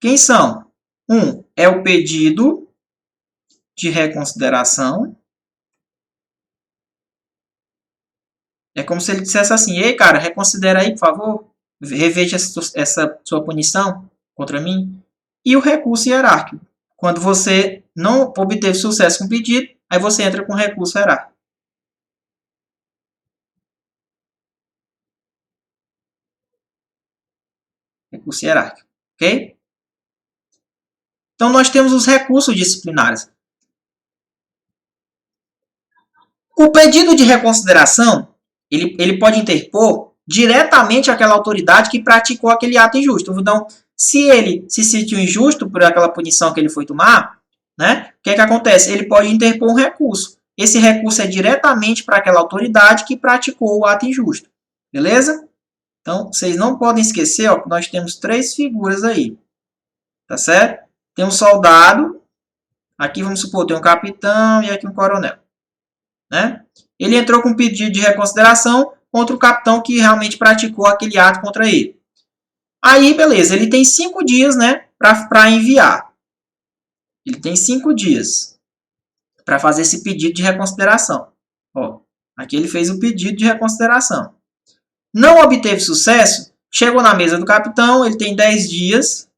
Quem são? Um é o pedido de reconsideração. É como se ele dissesse assim, ei, cara, reconsidera aí, por favor. Reveja essa sua punição contra mim. E o recurso hierárquico. Quando você não obteve sucesso com o pedido, aí você entra com recurso hierárquico. Recurso hierárquico. Ok? Então, nós temos os recursos disciplinares. O pedido de reconsideração, ele pode interpor diretamente àquela autoridade que praticou aquele ato injusto. Então, se ele se sentiu injusto por aquela punição que ele foi tomar, né, o que é que acontece? Ele pode interpor um recurso. Esse recurso é diretamente para aquela autoridade que praticou o ato injusto. Beleza? Então, vocês não podem esquecer, ó, que nós temos 3 figuras aí. Tá certo? Tem um soldado, aqui vamos supor, tem um capitão e aqui um coronel. Né? Ele entrou com um pedido de reconsideração contra o capitão que realmente praticou aquele ato contra ele. Aí, beleza, ele tem 5 dias, né, para enviar. Ele tem 5 dias para fazer esse pedido de reconsideração. Ó, aqui ele fez o pedido de reconsideração. Não obteve sucesso, chegou na mesa do capitão, ele tem 10 dias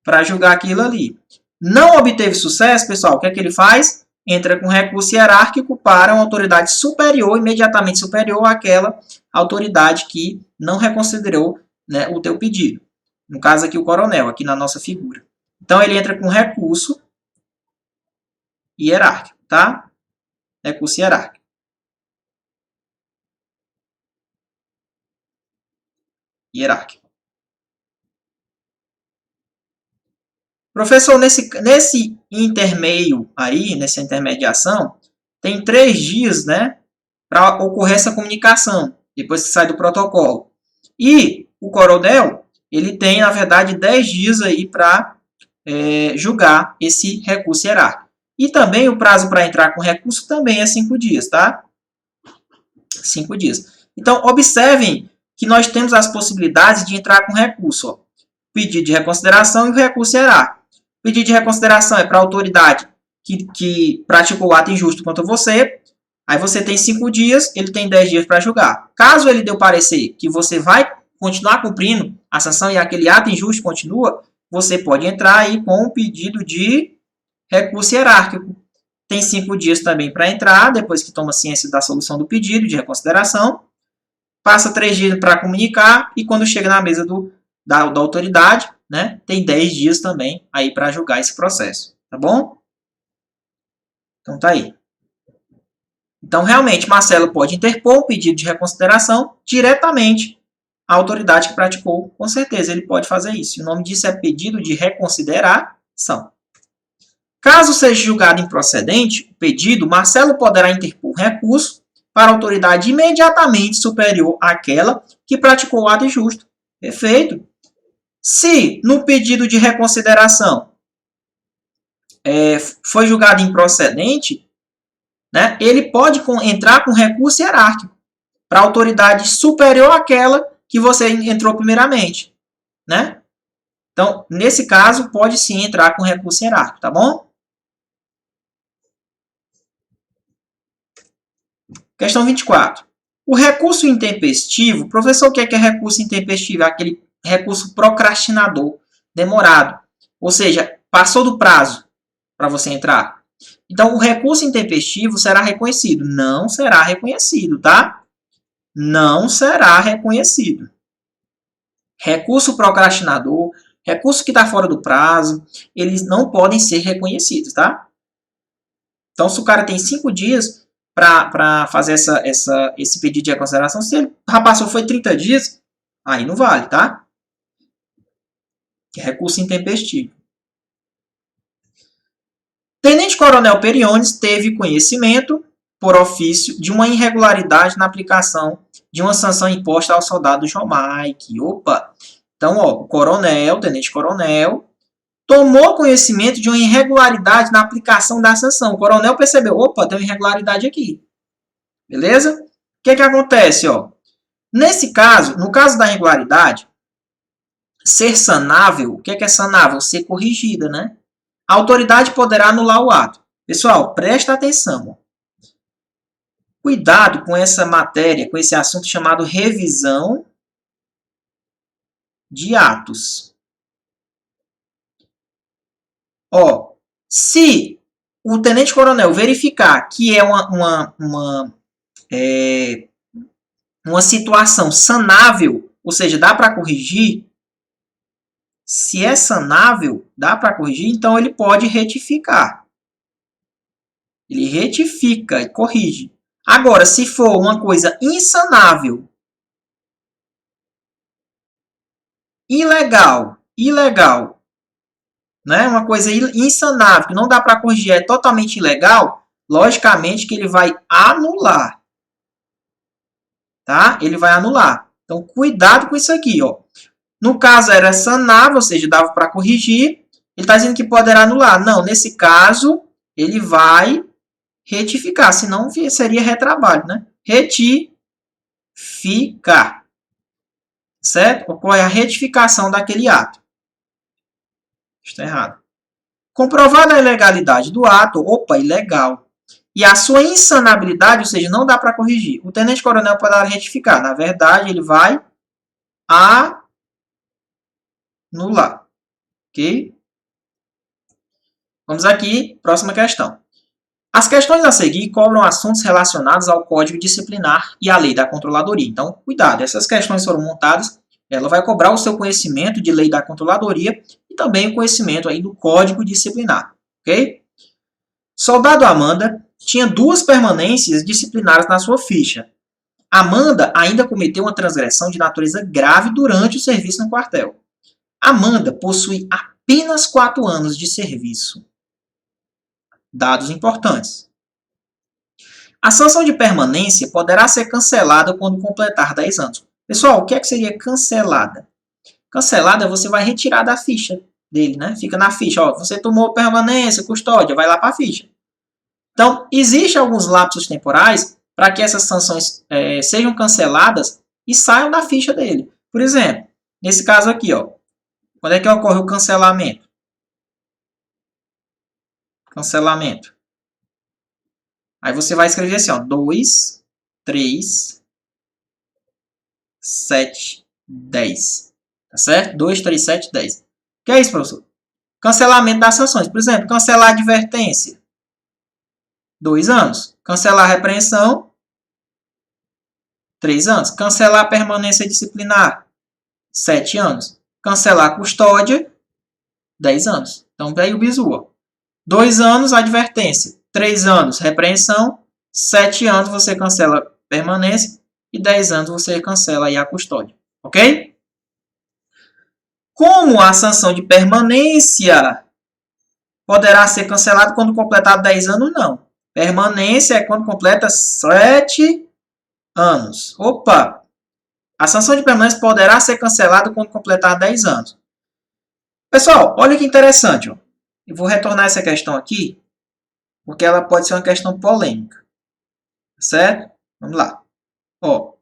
para julgar aquilo ali. Não obteve sucesso, pessoal, o que é que ele faz? Entra com recurso hierárquico para uma autoridade superior, imediatamente superior àquela autoridade que não reconsiderou, né, o teu pedido. No caso aqui o coronel, aqui na nossa figura. Então ele entra com recurso hierárquico, tá? Recurso hierárquico. Professor, nesse intermeio aí, nessa intermediação, tem 3 dias, né, para ocorrer essa comunicação, depois que sai do protocolo. E o coronel, ele tem, na verdade, 10 dias aí para julgar esse recurso hierárquico. E também o prazo para entrar com recurso também é 5 dias, tá? 5 dias. Então, observem que nós temos as possibilidades de entrar com recurso. Ó. Pedido de reconsideração e o recurso hierárquico. Pedido de reconsideração é para a autoridade que praticou o ato injusto contra você. Aí você tem 5 dias, ele tem 10 dias para julgar. Caso ele dê o parecer que você vai continuar cumprindo a sanção e aquele ato injusto continua, você pode entrar aí com um pedido de recurso hierárquico. Tem 5 dias também para entrar, depois que toma ciência da solução do pedido de reconsideração. Passa 3 dias para comunicar e quando chega na mesa da autoridade, né, tem 10 dias também aí para julgar esse processo, tá bom? Então tá aí. Então, realmente, Marcelo pode interpor um pedido de reconsideração diretamente à autoridade que praticou. Com certeza, ele pode fazer isso. O nome disso é pedido de reconsideração. Caso seja julgado improcedente o pedido, Marcelo poderá interpor recurso para a autoridade imediatamente superior àquela que praticou o ato injusto. Perfeito. Se no pedido de reconsideração foi julgado improcedente, né, ele pode entrar com recurso hierárquico para a autoridade superior àquela que você entrou primeiramente. Né? Então, nesse caso, pode sim entrar com recurso hierárquico, tá bom? Questão 24. O recurso intempestivo, professor, o que é recurso intempestivo? É aquele recurso procrastinador, demorado. Ou seja, passou do prazo para você entrar. Então, o recurso intempestivo será reconhecido. Não será reconhecido, tá? Não será reconhecido. Recurso procrastinador, recurso que está fora do prazo, eles não podem ser reconhecidos, tá? Então, se o cara tem 5 dias para fazer esse pedido de reconsideração, se ele já passou, foi 30 dias, aí não vale, tá? Que é recurso intempestivo. Tenente Coronel Periones teve conhecimento, por ofício, de uma irregularidade na aplicação de uma sanção imposta ao soldado Jomaique. Opa! Então, ó, o coronel, tenente coronel, tomou conhecimento de uma irregularidade na aplicação da sanção. O coronel percebeu, opa, tem uma irregularidade aqui. Beleza? O que acontece? Ó? Nesse caso, no caso da irregularidade, ser sanável, o que é sanável? Ser corrigida, né? A autoridade poderá anular o ato. Pessoal, presta atenção. Cuidado com essa matéria, com esse assunto chamado revisão de atos. Ó, se o tenente-coronel verificar que é uma situação sanável, ou seja, dá para corrigir, se é sanável, dá para corrigir, então ele pode retificar. Ele retifica e corrige. Agora, se for uma coisa insanável, ilegal, né? Uma coisa insanável, que não dá para corrigir, é totalmente ilegal, logicamente que ele vai anular. Tá? Ele vai anular. Então, cuidado com isso aqui, ó. No caso, era sanável, ou seja, dava para corrigir. Ele está dizendo que poderá anular. Não, nesse caso, ele vai retificar, senão seria retrabalho, né? Retificar. Certo? Ocorre a retificação daquele ato. Está errado. Comprovada a ilegalidade do ato, opa, ilegal, e a sua insanabilidade, ou seja, não dá para corrigir, o tenente-coronel poderá retificar. Na verdade, ele vai anular. Ok? Vamos aqui, próxima questão. As questões a seguir cobram assuntos relacionados ao Código Disciplinar e à Lei da Controladoria. Então, cuidado, essas questões foram montadas, ela vai cobrar o seu conhecimento de Lei da Controladoria e também o conhecimento aí do Código Disciplinar. Ok? Soldado Amanda tinha 2 permanências disciplinares na sua ficha. Amanda ainda cometeu uma transgressão de natureza grave durante o serviço no quartel. Amanda possui apenas 4 anos de serviço. Dados importantes. A sanção de permanência poderá ser cancelada quando completar 10 anos. Pessoal, o que seria cancelada? Cancelada você vai retirar da ficha dele, né? Fica na ficha, ó, você tomou permanência, custódia, vai lá para a ficha. Então, existem alguns lapsos temporais para que essas sanções sejam canceladas e saiam da ficha dele. Por exemplo, nesse caso aqui, ó, quando é que ocorre o cancelamento? Cancelamento. Aí você vai escrever assim, ó, 2, 3, 7, 10. Tá certo? 2, 3, 7, 10. O que é isso, professor? Cancelamento das sanções. Por exemplo, cancelar a advertência. 2 anos. Cancelar a repreensão. 3 anos. Cancelar a permanência disciplinar. 7 anos. Cancelar a custódia. 10 anos. Então, veio o bizu, ó. 2 anos, advertência. 3 anos, repreensão. 7 anos, você cancela a permanência. E 10 anos, você cancela aí a custódia. Ok? Como a sanção de permanência poderá ser cancelada quando completar 10 anos? Não. Permanência é quando completa 7 anos. Opa! A sanção de permanência poderá ser cancelada quando completar 10 anos. Pessoal, olha que interessante. Ó. Eu vou retornar essa questão aqui, porque ela pode ser uma questão polêmica. Certo? Vamos lá. Ó.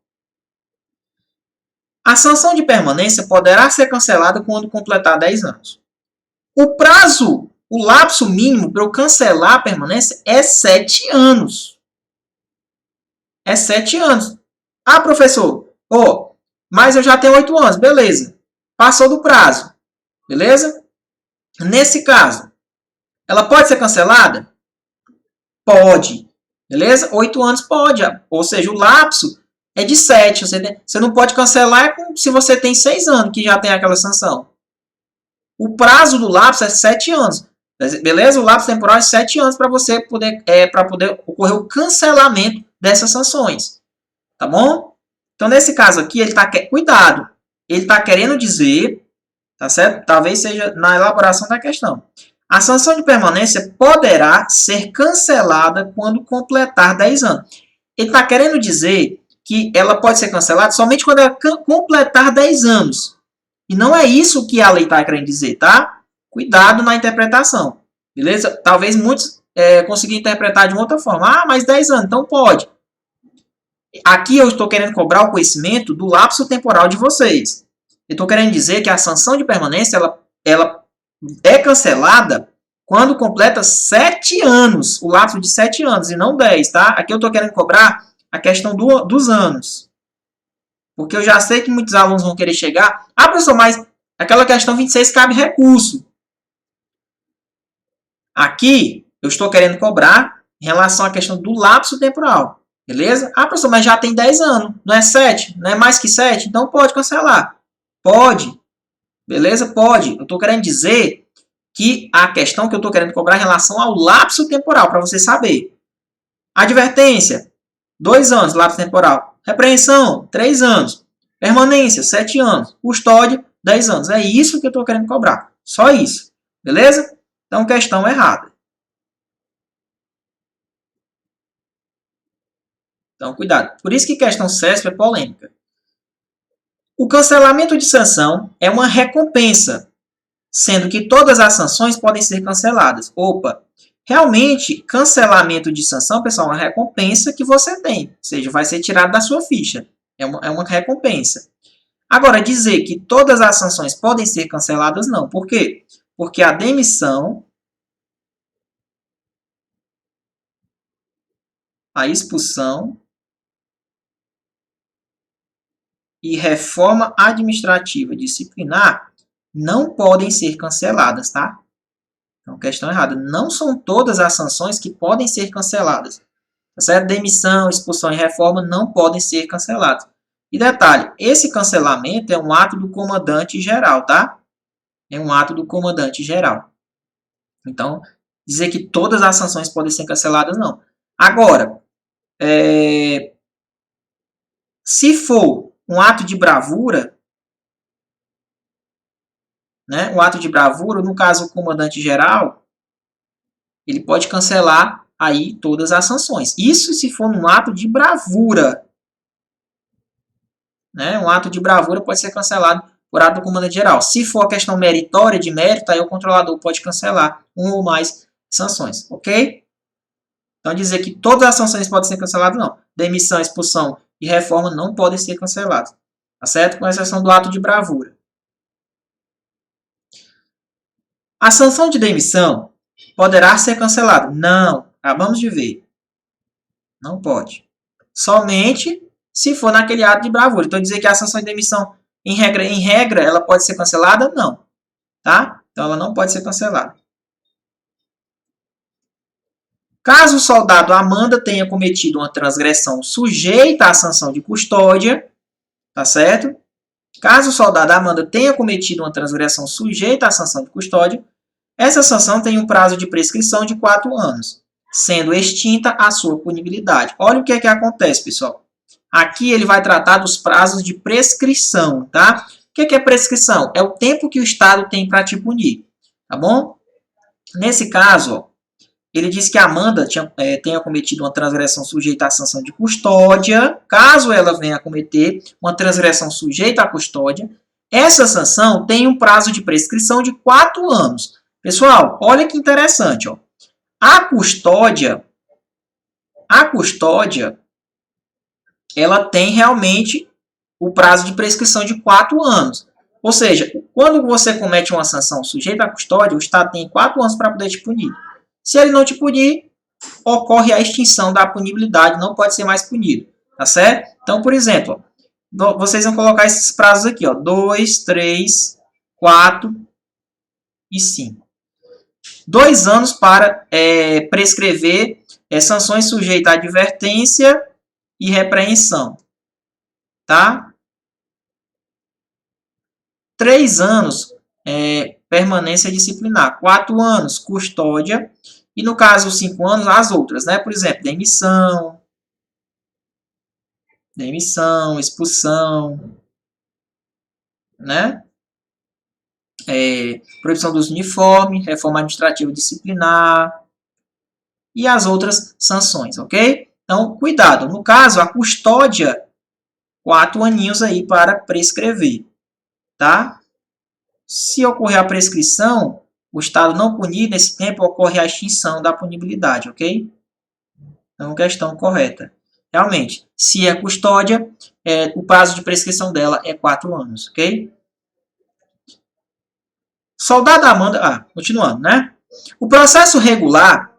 A sanção de permanência poderá ser cancelada quando completar 10 anos. O prazo, o lapso mínimo para eu cancelar a permanência é 7 anos. É 7 anos. Ah, professor, mas eu já tenho 8 anos. Beleza. Passou do prazo. Beleza? Nesse caso, ela pode ser cancelada? Pode. Beleza? 8 anos pode. Ou seja, o lapso é de 7. Você não pode cancelar se você tem 6 anos que já tem aquela sanção. O prazo do lapso é 7 anos. Beleza? O lapso temporal é 7 anos para você poder, poder ocorrer o cancelamento dessas sanções. Tá bom? Então, nesse caso aqui, ele está... Cuidado! Ele está querendo dizer... Tá certo? Talvez seja na elaboração da questão. A sanção de permanência poderá ser cancelada quando completar 10 anos. Ele está querendo dizer que ela pode ser cancelada somente quando ela completar 10 anos. E não é isso que a lei está querendo dizer, tá? Cuidado na interpretação. Beleza? Talvez muitos consigam interpretar de uma outra forma. Ah, mas 10 anos, então pode. Aqui eu estou querendo cobrar o conhecimento do lapso temporal de vocês. Eu estou querendo dizer que a sanção de permanência ela é cancelada quando completa 7 anos, o lapso de 7 anos, e não 10, tá? Aqui eu estou querendo cobrar a questão dos anos. Porque eu já sei que muitos alunos vão querer chegar. Ah, professor, mas aquela questão 26 cabe recurso. Aqui eu estou querendo cobrar em relação à questão do lapso temporal. Beleza? Ah, professor, mas já tem 10 anos, não é 7? Não é mais que 7? Então pode cancelar. Pode. Beleza? Pode. Eu estou querendo dizer que a questão que eu estou querendo cobrar é em relação ao lapso temporal, para você saber. Advertência, 2 anos, lapso temporal. Repreensão, 3 anos. Permanência, 7 anos. Custódia, 10 anos. É isso que eu estou querendo cobrar. Só isso. Beleza? Então, questão errada. Então, cuidado. Por isso que questão CESP é polêmica. O cancelamento de sanção é uma recompensa, sendo que todas as sanções podem ser canceladas. Opa! Realmente, cancelamento de sanção, pessoal, é uma recompensa que você tem. Ou seja, vai ser tirado da sua ficha. É uma recompensa. Agora, dizer que todas as sanções podem ser canceladas, não. Por quê? Porque a demissão a expulsão e reforma administrativa disciplinar não podem ser canceladas, tá? Então, questão errada. Não são todas as sanções que podem ser canceladas. Tá certo? Demissão, expulsão e reforma não podem ser canceladas. E detalhe, esse cancelamento é um ato do comandante geral, tá? É um ato do comandante geral. Então, dizer que todas as sanções podem ser canceladas, não. Agora, se for um ato de bravura, né, um ato de bravura, no caso o comandante geral, ele pode cancelar aí todas as sanções. Isso se for um ato de bravura. Né? Um ato de bravura pode ser cancelado por ato do comandante geral. Se for a questão meritória, de mérito, aí o controlador pode cancelar uma ou mais sanções, ok? Então, dizer que todas as sanções podem ser canceladas, não. Demissão, expulsão e reforma não podem ser canceladas. Tá certo? Com exceção do ato de bravura. A sanção de demissão poderá ser cancelada? Não. Acabamos de ver. Não pode. Somente se for naquele ato de bravura. Então, dizer que a sanção de demissão, em regra, ela pode ser cancelada? Não. Tá? Então, ela não pode ser cancelada. Caso o soldado Amanda tenha cometido uma transgressão sujeita à sanção de custódia, tá certo? Caso o soldado Amanda tenha cometido uma transgressão sujeita à sanção de custódia, essa sanção tem um prazo de prescrição de 4 anos, sendo extinta a sua punibilidade. Olha o que é que acontece, pessoal. Aqui ele vai tratar dos prazos de prescrição, tá? O que é prescrição? É o tempo que o Estado tem para te punir, tá bom? Nesse caso, ó, ele diz que a Amanda tenha cometido uma transgressão sujeita à sanção de custódia. Caso ela venha a cometer uma transgressão sujeita à custódia, essa sanção tem um prazo de prescrição de 4 anos. Pessoal, olha que interessante. Ó. A custódia, ela tem realmente o prazo de prescrição de 4 anos. Ou seja, quando você comete uma sanção sujeita à custódia, o Estado tem 4 anos para poder te punir. Se ele não te punir, ocorre a extinção da punibilidade, não pode ser mais punido, tá certo? Então, por exemplo, ó, vocês vão colocar esses prazos aqui, ó, 2, 3, 4 e 5. 2 anos para prescrever sanções sujeitas à advertência e repreensão, tá? 3 anos, permanência disciplinar. 4 anos, custódia. E no caso, 5 anos, as outras, né? Por exemplo, demissão, expulsão, né? Proibição do uso de uniforme, reforma administrativa disciplinar e as outras sanções, ok? Então, cuidado. No caso, a custódia, 4 aninhos aí para prescrever, tá? Se ocorrer a prescrição, o Estado não punir, nesse tempo ocorre a extinção da punibilidade, ok? Então, questão correta. Realmente, se é custódia, o prazo de prescrição dela é 4 anos, ok? Soldado Amanda, continuando, né? O processo regular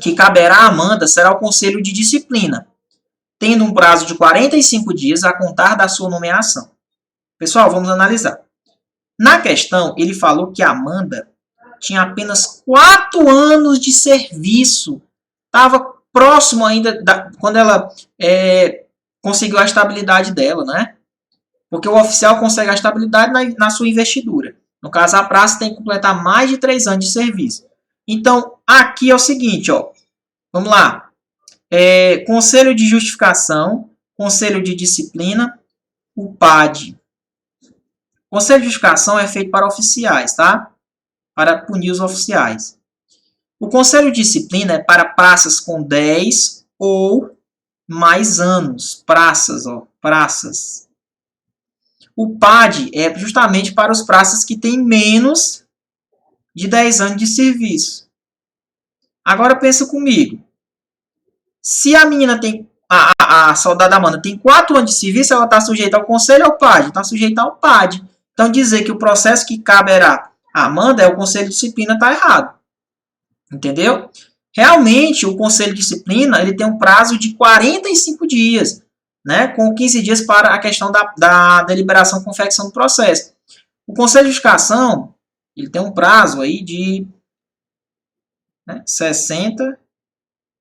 que caberá à Amanda será o Conselho de Disciplina, tendo um prazo de 45 dias a contar da sua nomeação. Pessoal, vamos analisar. Na questão, ele falou que a Amanda tinha apenas 4 anos de serviço. Estava próximo ainda quando ela conseguiu a estabilidade dela, né? Porque o oficial consegue a estabilidade na sua investidura. No caso, a praça tem que completar mais de 3 anos de serviço. Então, aqui é o seguinte, ó. Vamos lá. Conselho de Justificação, Conselho de Disciplina, o PAD. Conselho de Justificação é feito para oficiais, tá? Para punir os oficiais. O Conselho de Disciplina é para praças com 10 ou mais anos. Praças, ó. Praças. O PAD é justamente para os praças que têm menos de 10 anos de serviço. Agora pensa comigo. Se a menina tem, a soldada Amanda tem 4 anos de serviço, ela está sujeita ao conselho ou ao PAD? Está sujeita ao PAD. Então dizer que o processo que caberá a Amanda é o conselho de disciplina está errado. Entendeu? Realmente, o Conselho de Disciplina ele tem um prazo de 45 dias, né, com 15 dias para a questão da deliberação e confecção do processo. O Conselho de Justificação ele tem um prazo aí de 60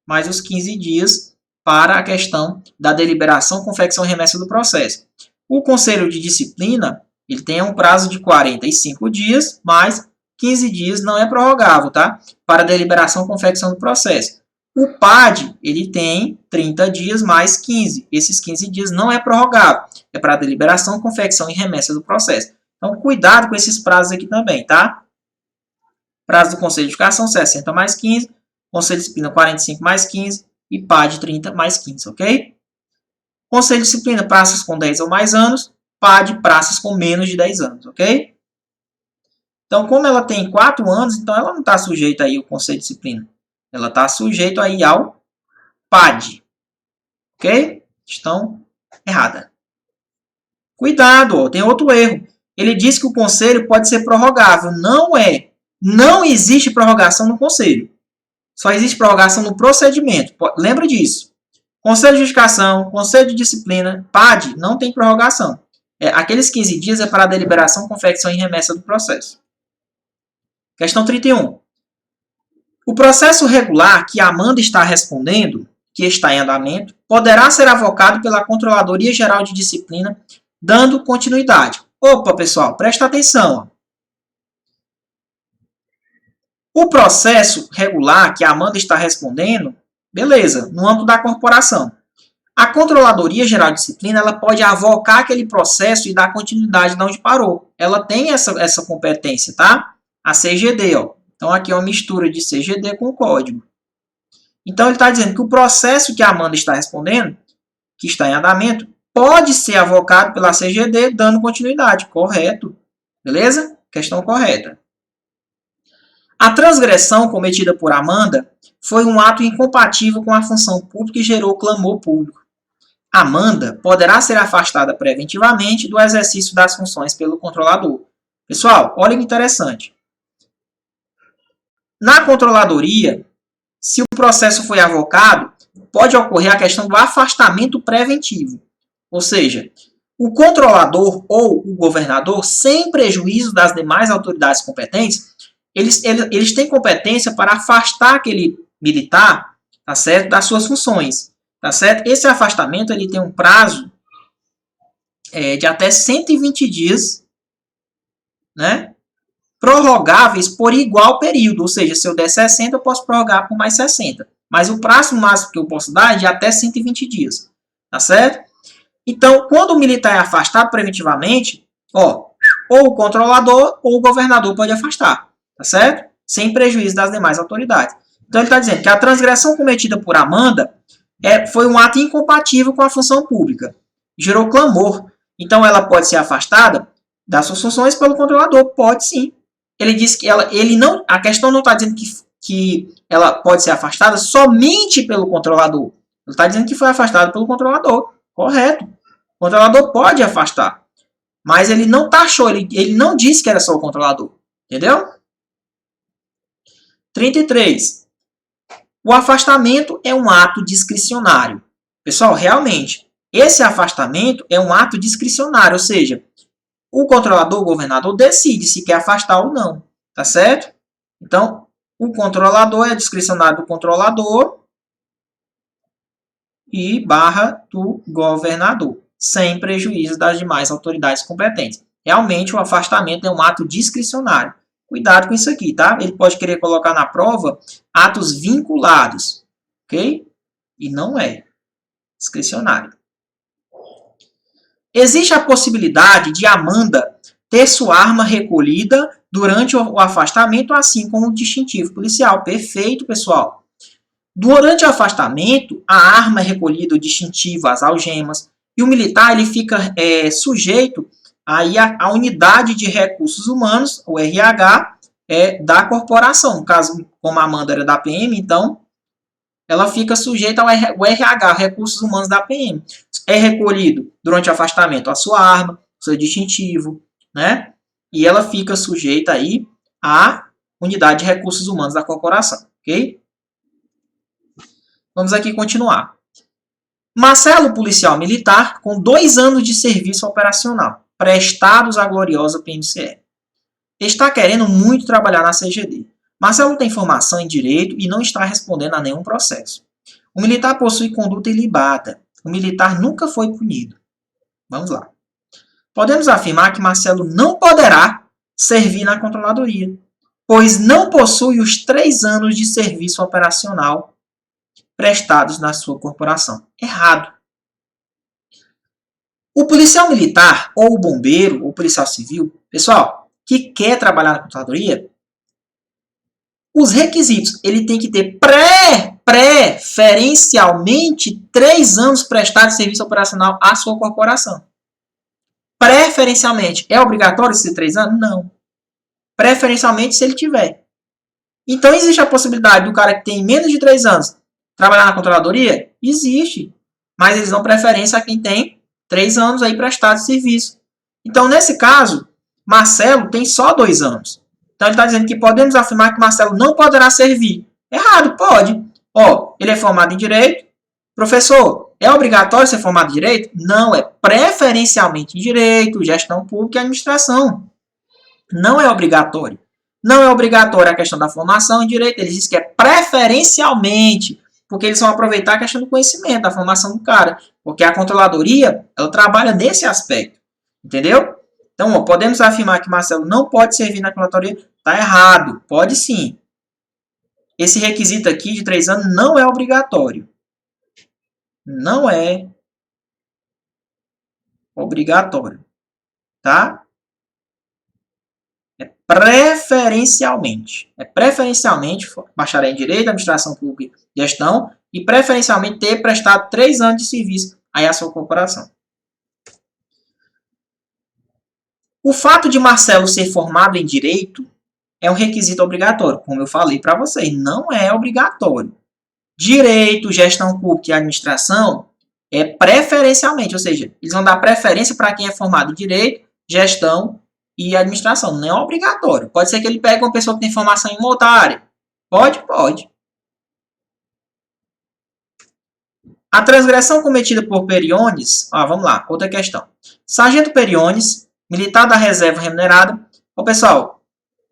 mais os 15 dias para a questão da deliberação, confecção e remessa do processo. O Conselho de Disciplina ele tem um prazo de 45 dias, mais 15 dias não é prorrogável, tá? Para deliberação, confecção do processo. O PAD, ele tem 30 dias mais 15. Esses 15 dias não é prorrogável. É para deliberação, confecção e remessa do processo. Então, cuidado com esses prazos aqui também, tá? Prazo do Conselho de Educação, 60 mais 15. Conselho de Disciplina, 45 mais 15. E PAD, 30 mais 15, ok? Conselho de Disciplina, praças com 10 ou mais anos. PAD, praças com menos de 10 anos, ok? Então, como ela tem 4 anos, então ela não está sujeita aí ao Conselho de Disciplina. Ela está sujeita aí ao PAD. Ok? Estão errada. Cuidado, ó, tem outro erro. Ele diz que o conselho pode ser prorrogável. Não é. Não existe prorrogação no conselho. Só existe prorrogação no procedimento. Lembra disso. Conselho de Justificação, Conselho de Disciplina, PAD, não tem prorrogação. Aqueles 15 dias é para a deliberação, confecção e remessa do processo. Questão 31. O processo regular que a Amanda está respondendo, que está em andamento, poderá ser avocado pela Controladoria Geral de Disciplina, dando continuidade. Opa, pessoal, presta atenção. O processo regular que a Amanda está respondendo, beleza, no âmbito da corporação. A Controladoria Geral de Disciplina ela pode avocar aquele processo e dar continuidade de onde parou. Ela tem essa competência, tá? A CGD, ó. Então, aqui é uma mistura de CGD com código. Então, ele está dizendo que o processo que a Amanda está respondendo, que está em andamento, pode ser avocado pela CGD, dando continuidade. Correto. Beleza? Questão correta. A transgressão cometida por Amanda foi um ato incompatível com a função pública e gerou clamor público. Amanda poderá ser afastada preventivamente do exercício das funções pelo controlador. Pessoal, olha que interessante. Na controladoria, se o processo foi avocado, pode ocorrer a questão do afastamento preventivo. Ou seja, o controlador ou o governador, sem prejuízo das demais autoridades competentes, eles têm competência para afastar aquele militar, tá certo, das suas funções. Tá certo? Esse afastamento ele tem um prazo de até 120 dias, né? Prorrogáveis por igual período, ou seja, se eu der 60, eu posso prorrogar por mais 60. Mas o prazo máximo que eu posso dar é de até 120 dias, tá certo? Então, quando o militar é afastado preventivamente, ó, ou o controlador ou o governador pode afastar, tá certo? Sem prejuízo das demais autoridades. Então, ele está dizendo que a transgressão cometida por Amanda foi um ato incompatível com a função pública. Gerou clamor. Então, ela pode ser afastada das suas funções pelo controlador. Pode sim. Ele diz que a questão não está dizendo que ela pode ser afastada somente pelo controlador. Ele está dizendo que foi afastada pelo controlador. Correto. O controlador pode afastar. Mas ele não taxou, ele não disse que era só o controlador. Entendeu? 33. O afastamento é um ato discricionário. Pessoal, realmente, esse afastamento é um ato discricionário, ou seja, o controlador, o governador, decide se quer afastar ou não, tá certo? Então, o controlador é discricionário do controlador e barra do governador, sem prejuízo das demais autoridades competentes. Realmente, o afastamento é um ato discricionário. Cuidado com isso aqui, tá? Ele pode querer colocar na prova atos vinculados, ok? E não é discricionário. Existe a possibilidade de Amanda ter sua arma recolhida durante o afastamento, assim como o distintivo policial. Perfeito, pessoal. Durante o afastamento, a arma é recolhida, o distintivo, as algemas, e o militar ele fica sujeito aí à unidade de recursos humanos, o RH, da corporação. No caso, como a Amanda era da PM, então ela fica sujeita ao RH, recursos humanos da PM. É recolhido durante o afastamento a sua arma, o seu distintivo, né? E ela fica sujeita aí à unidade de recursos humanos da corporação, ok? Vamos aqui continuar. Marcelo, policial militar, com 2 anos de serviço operacional, prestados à gloriosa PMCE. Está querendo muito trabalhar na CGD. Marcelo tem formação em Direito e não está respondendo a nenhum processo. O militar possui conduta ilibada. O militar nunca foi punido. Vamos lá. Podemos afirmar que Marcelo não poderá servir na controladoria, pois não possui os 3 anos de serviço operacional prestados na sua corporação. Errado. O policial militar, ou o bombeiro, ou o policial civil, pessoal, que quer trabalhar na controladoria, os requisitos, ele tem que ter preferencialmente 3 anos prestados de serviço operacional à sua corporação. Preferencialmente. É obrigatório esses 3 anos? Não. Preferencialmente, se ele tiver. Então, existe a possibilidade do cara que tem menos de 3 anos trabalhar na controladoria? Existe. Mas eles dão preferência a quem tem 3 anos aí prestado de serviço. Então, nesse caso, Marcelo tem só 2 anos. Então, ele está dizendo que podemos afirmar que Marcelo não poderá servir. Errado, pode. Ó, ele é formado em Direito. Professor, é obrigatório ser formado em Direito? Não, é preferencialmente em Direito, Gestão Pública e Administração. Não é obrigatório. Não é obrigatória a questão da formação em Direito. Eles dizem que é preferencialmente, porque eles vão aproveitar a questão do conhecimento, da formação do cara. Porque a controladoria, ela trabalha nesse aspecto. Entendeu? Então, ó, podemos afirmar que Marcelo não pode servir na controladoria? Está errado. Pode sim. Esse requisito aqui de 3 anos não é obrigatório. Não é obrigatório. Tá? É preferencialmente. É preferencialmente bacharel em Direito, Administração Pública e Gestão e preferencialmente ter prestado 3 anos de serviço aí à sua corporação. O fato de Marcelo ser formado em Direito é um requisito obrigatório, como eu falei para vocês, não é obrigatório. Direito, Gestão Pública e Administração é preferencialmente, ou seja, eles vão dar preferência para quem é formado em Direito, Gestão e Administração, não é obrigatório. Pode ser que ele pegue uma pessoa que tem formação em outra área. Pode? Pode. A transgressão cometida por Periones, vamos lá, outra questão. Sargento Periones, militar da reserva remunerada. Pessoal,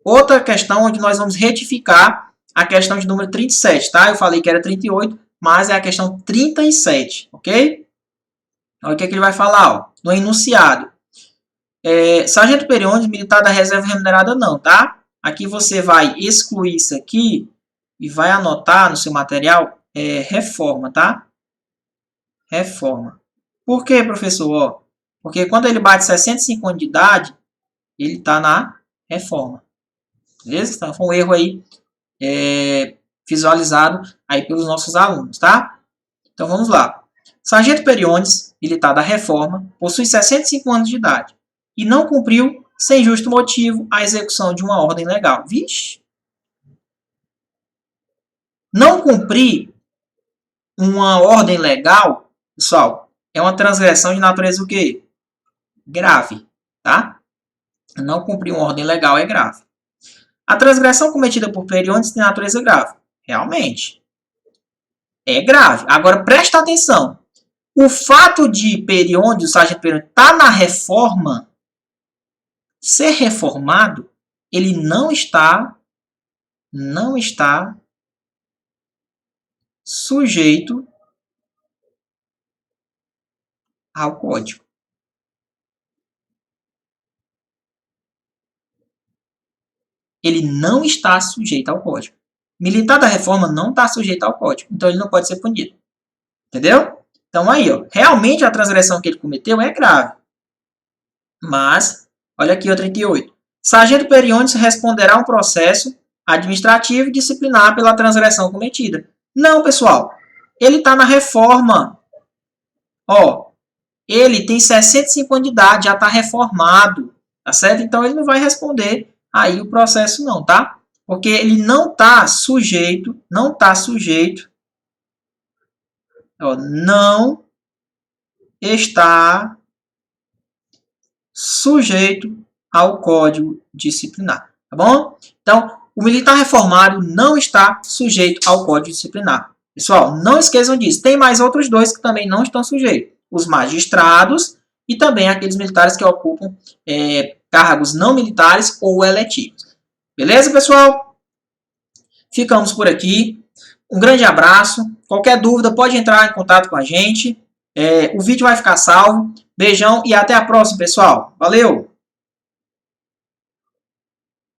outra questão onde nós vamos retificar a questão de número 37, tá? Eu falei que era 38, mas é a questão 37, ok? Olha o que ele vai falar, ó, no enunciado. Sargento Periones, militar da reserva remunerada, não, tá? Aqui você vai excluir isso aqui e vai anotar no seu material reforma, tá? Reforma. Por quê, professor? Ó, porque quando ele bate 65 anos de idade, ele está na reforma. Beleza? Então, foi um erro aí visualizado aí pelos nossos alunos, tá? Então, vamos lá. Sargento Periones, militar da reforma, possui 65 anos de idade e não cumpriu, sem justo motivo, a execução de uma ordem legal. Vixe! Não cumprir uma ordem legal, pessoal, é uma transgressão de natureza o quê? Grave, tá? Não cumprir uma ordem legal é grave. A transgressão cometida por Periones tem natureza grave. Realmente. É grave. Agora, presta atenção. O fato de Periones, o sargento Periones, estar na reforma, ser reformado, ele não está sujeito ao código. Ele não está sujeito ao código. Militar da reforma não está sujeito ao código. Então, ele não pode ser punido. Entendeu? Então, aí, ó, realmente a transgressão que ele cometeu é grave. Mas, olha aqui o 38. Sargento Periones responderá a um processo administrativo e disciplinar pela transgressão cometida. Não, pessoal. Ele está na reforma. Ó, ele tem 65 anos de idade, já está reformado. Tá certo? Então, ele não vai responder aí o processo não, tá? Porque ele não está sujeito, ó, não está sujeito ao Código Disciplinar, tá bom? Então, o militar reformado não está sujeito ao Código Disciplinar. Pessoal, não esqueçam disso. Tem mais outros dois que também não estão sujeitos. Os magistrados e também aqueles militares que ocupam cargos não militares ou eletivos. Beleza, pessoal? Ficamos por aqui. Um grande abraço. Qualquer dúvida pode entrar em contato com a gente. O vídeo vai ficar salvo. Beijão e até a próxima, pessoal. Valeu!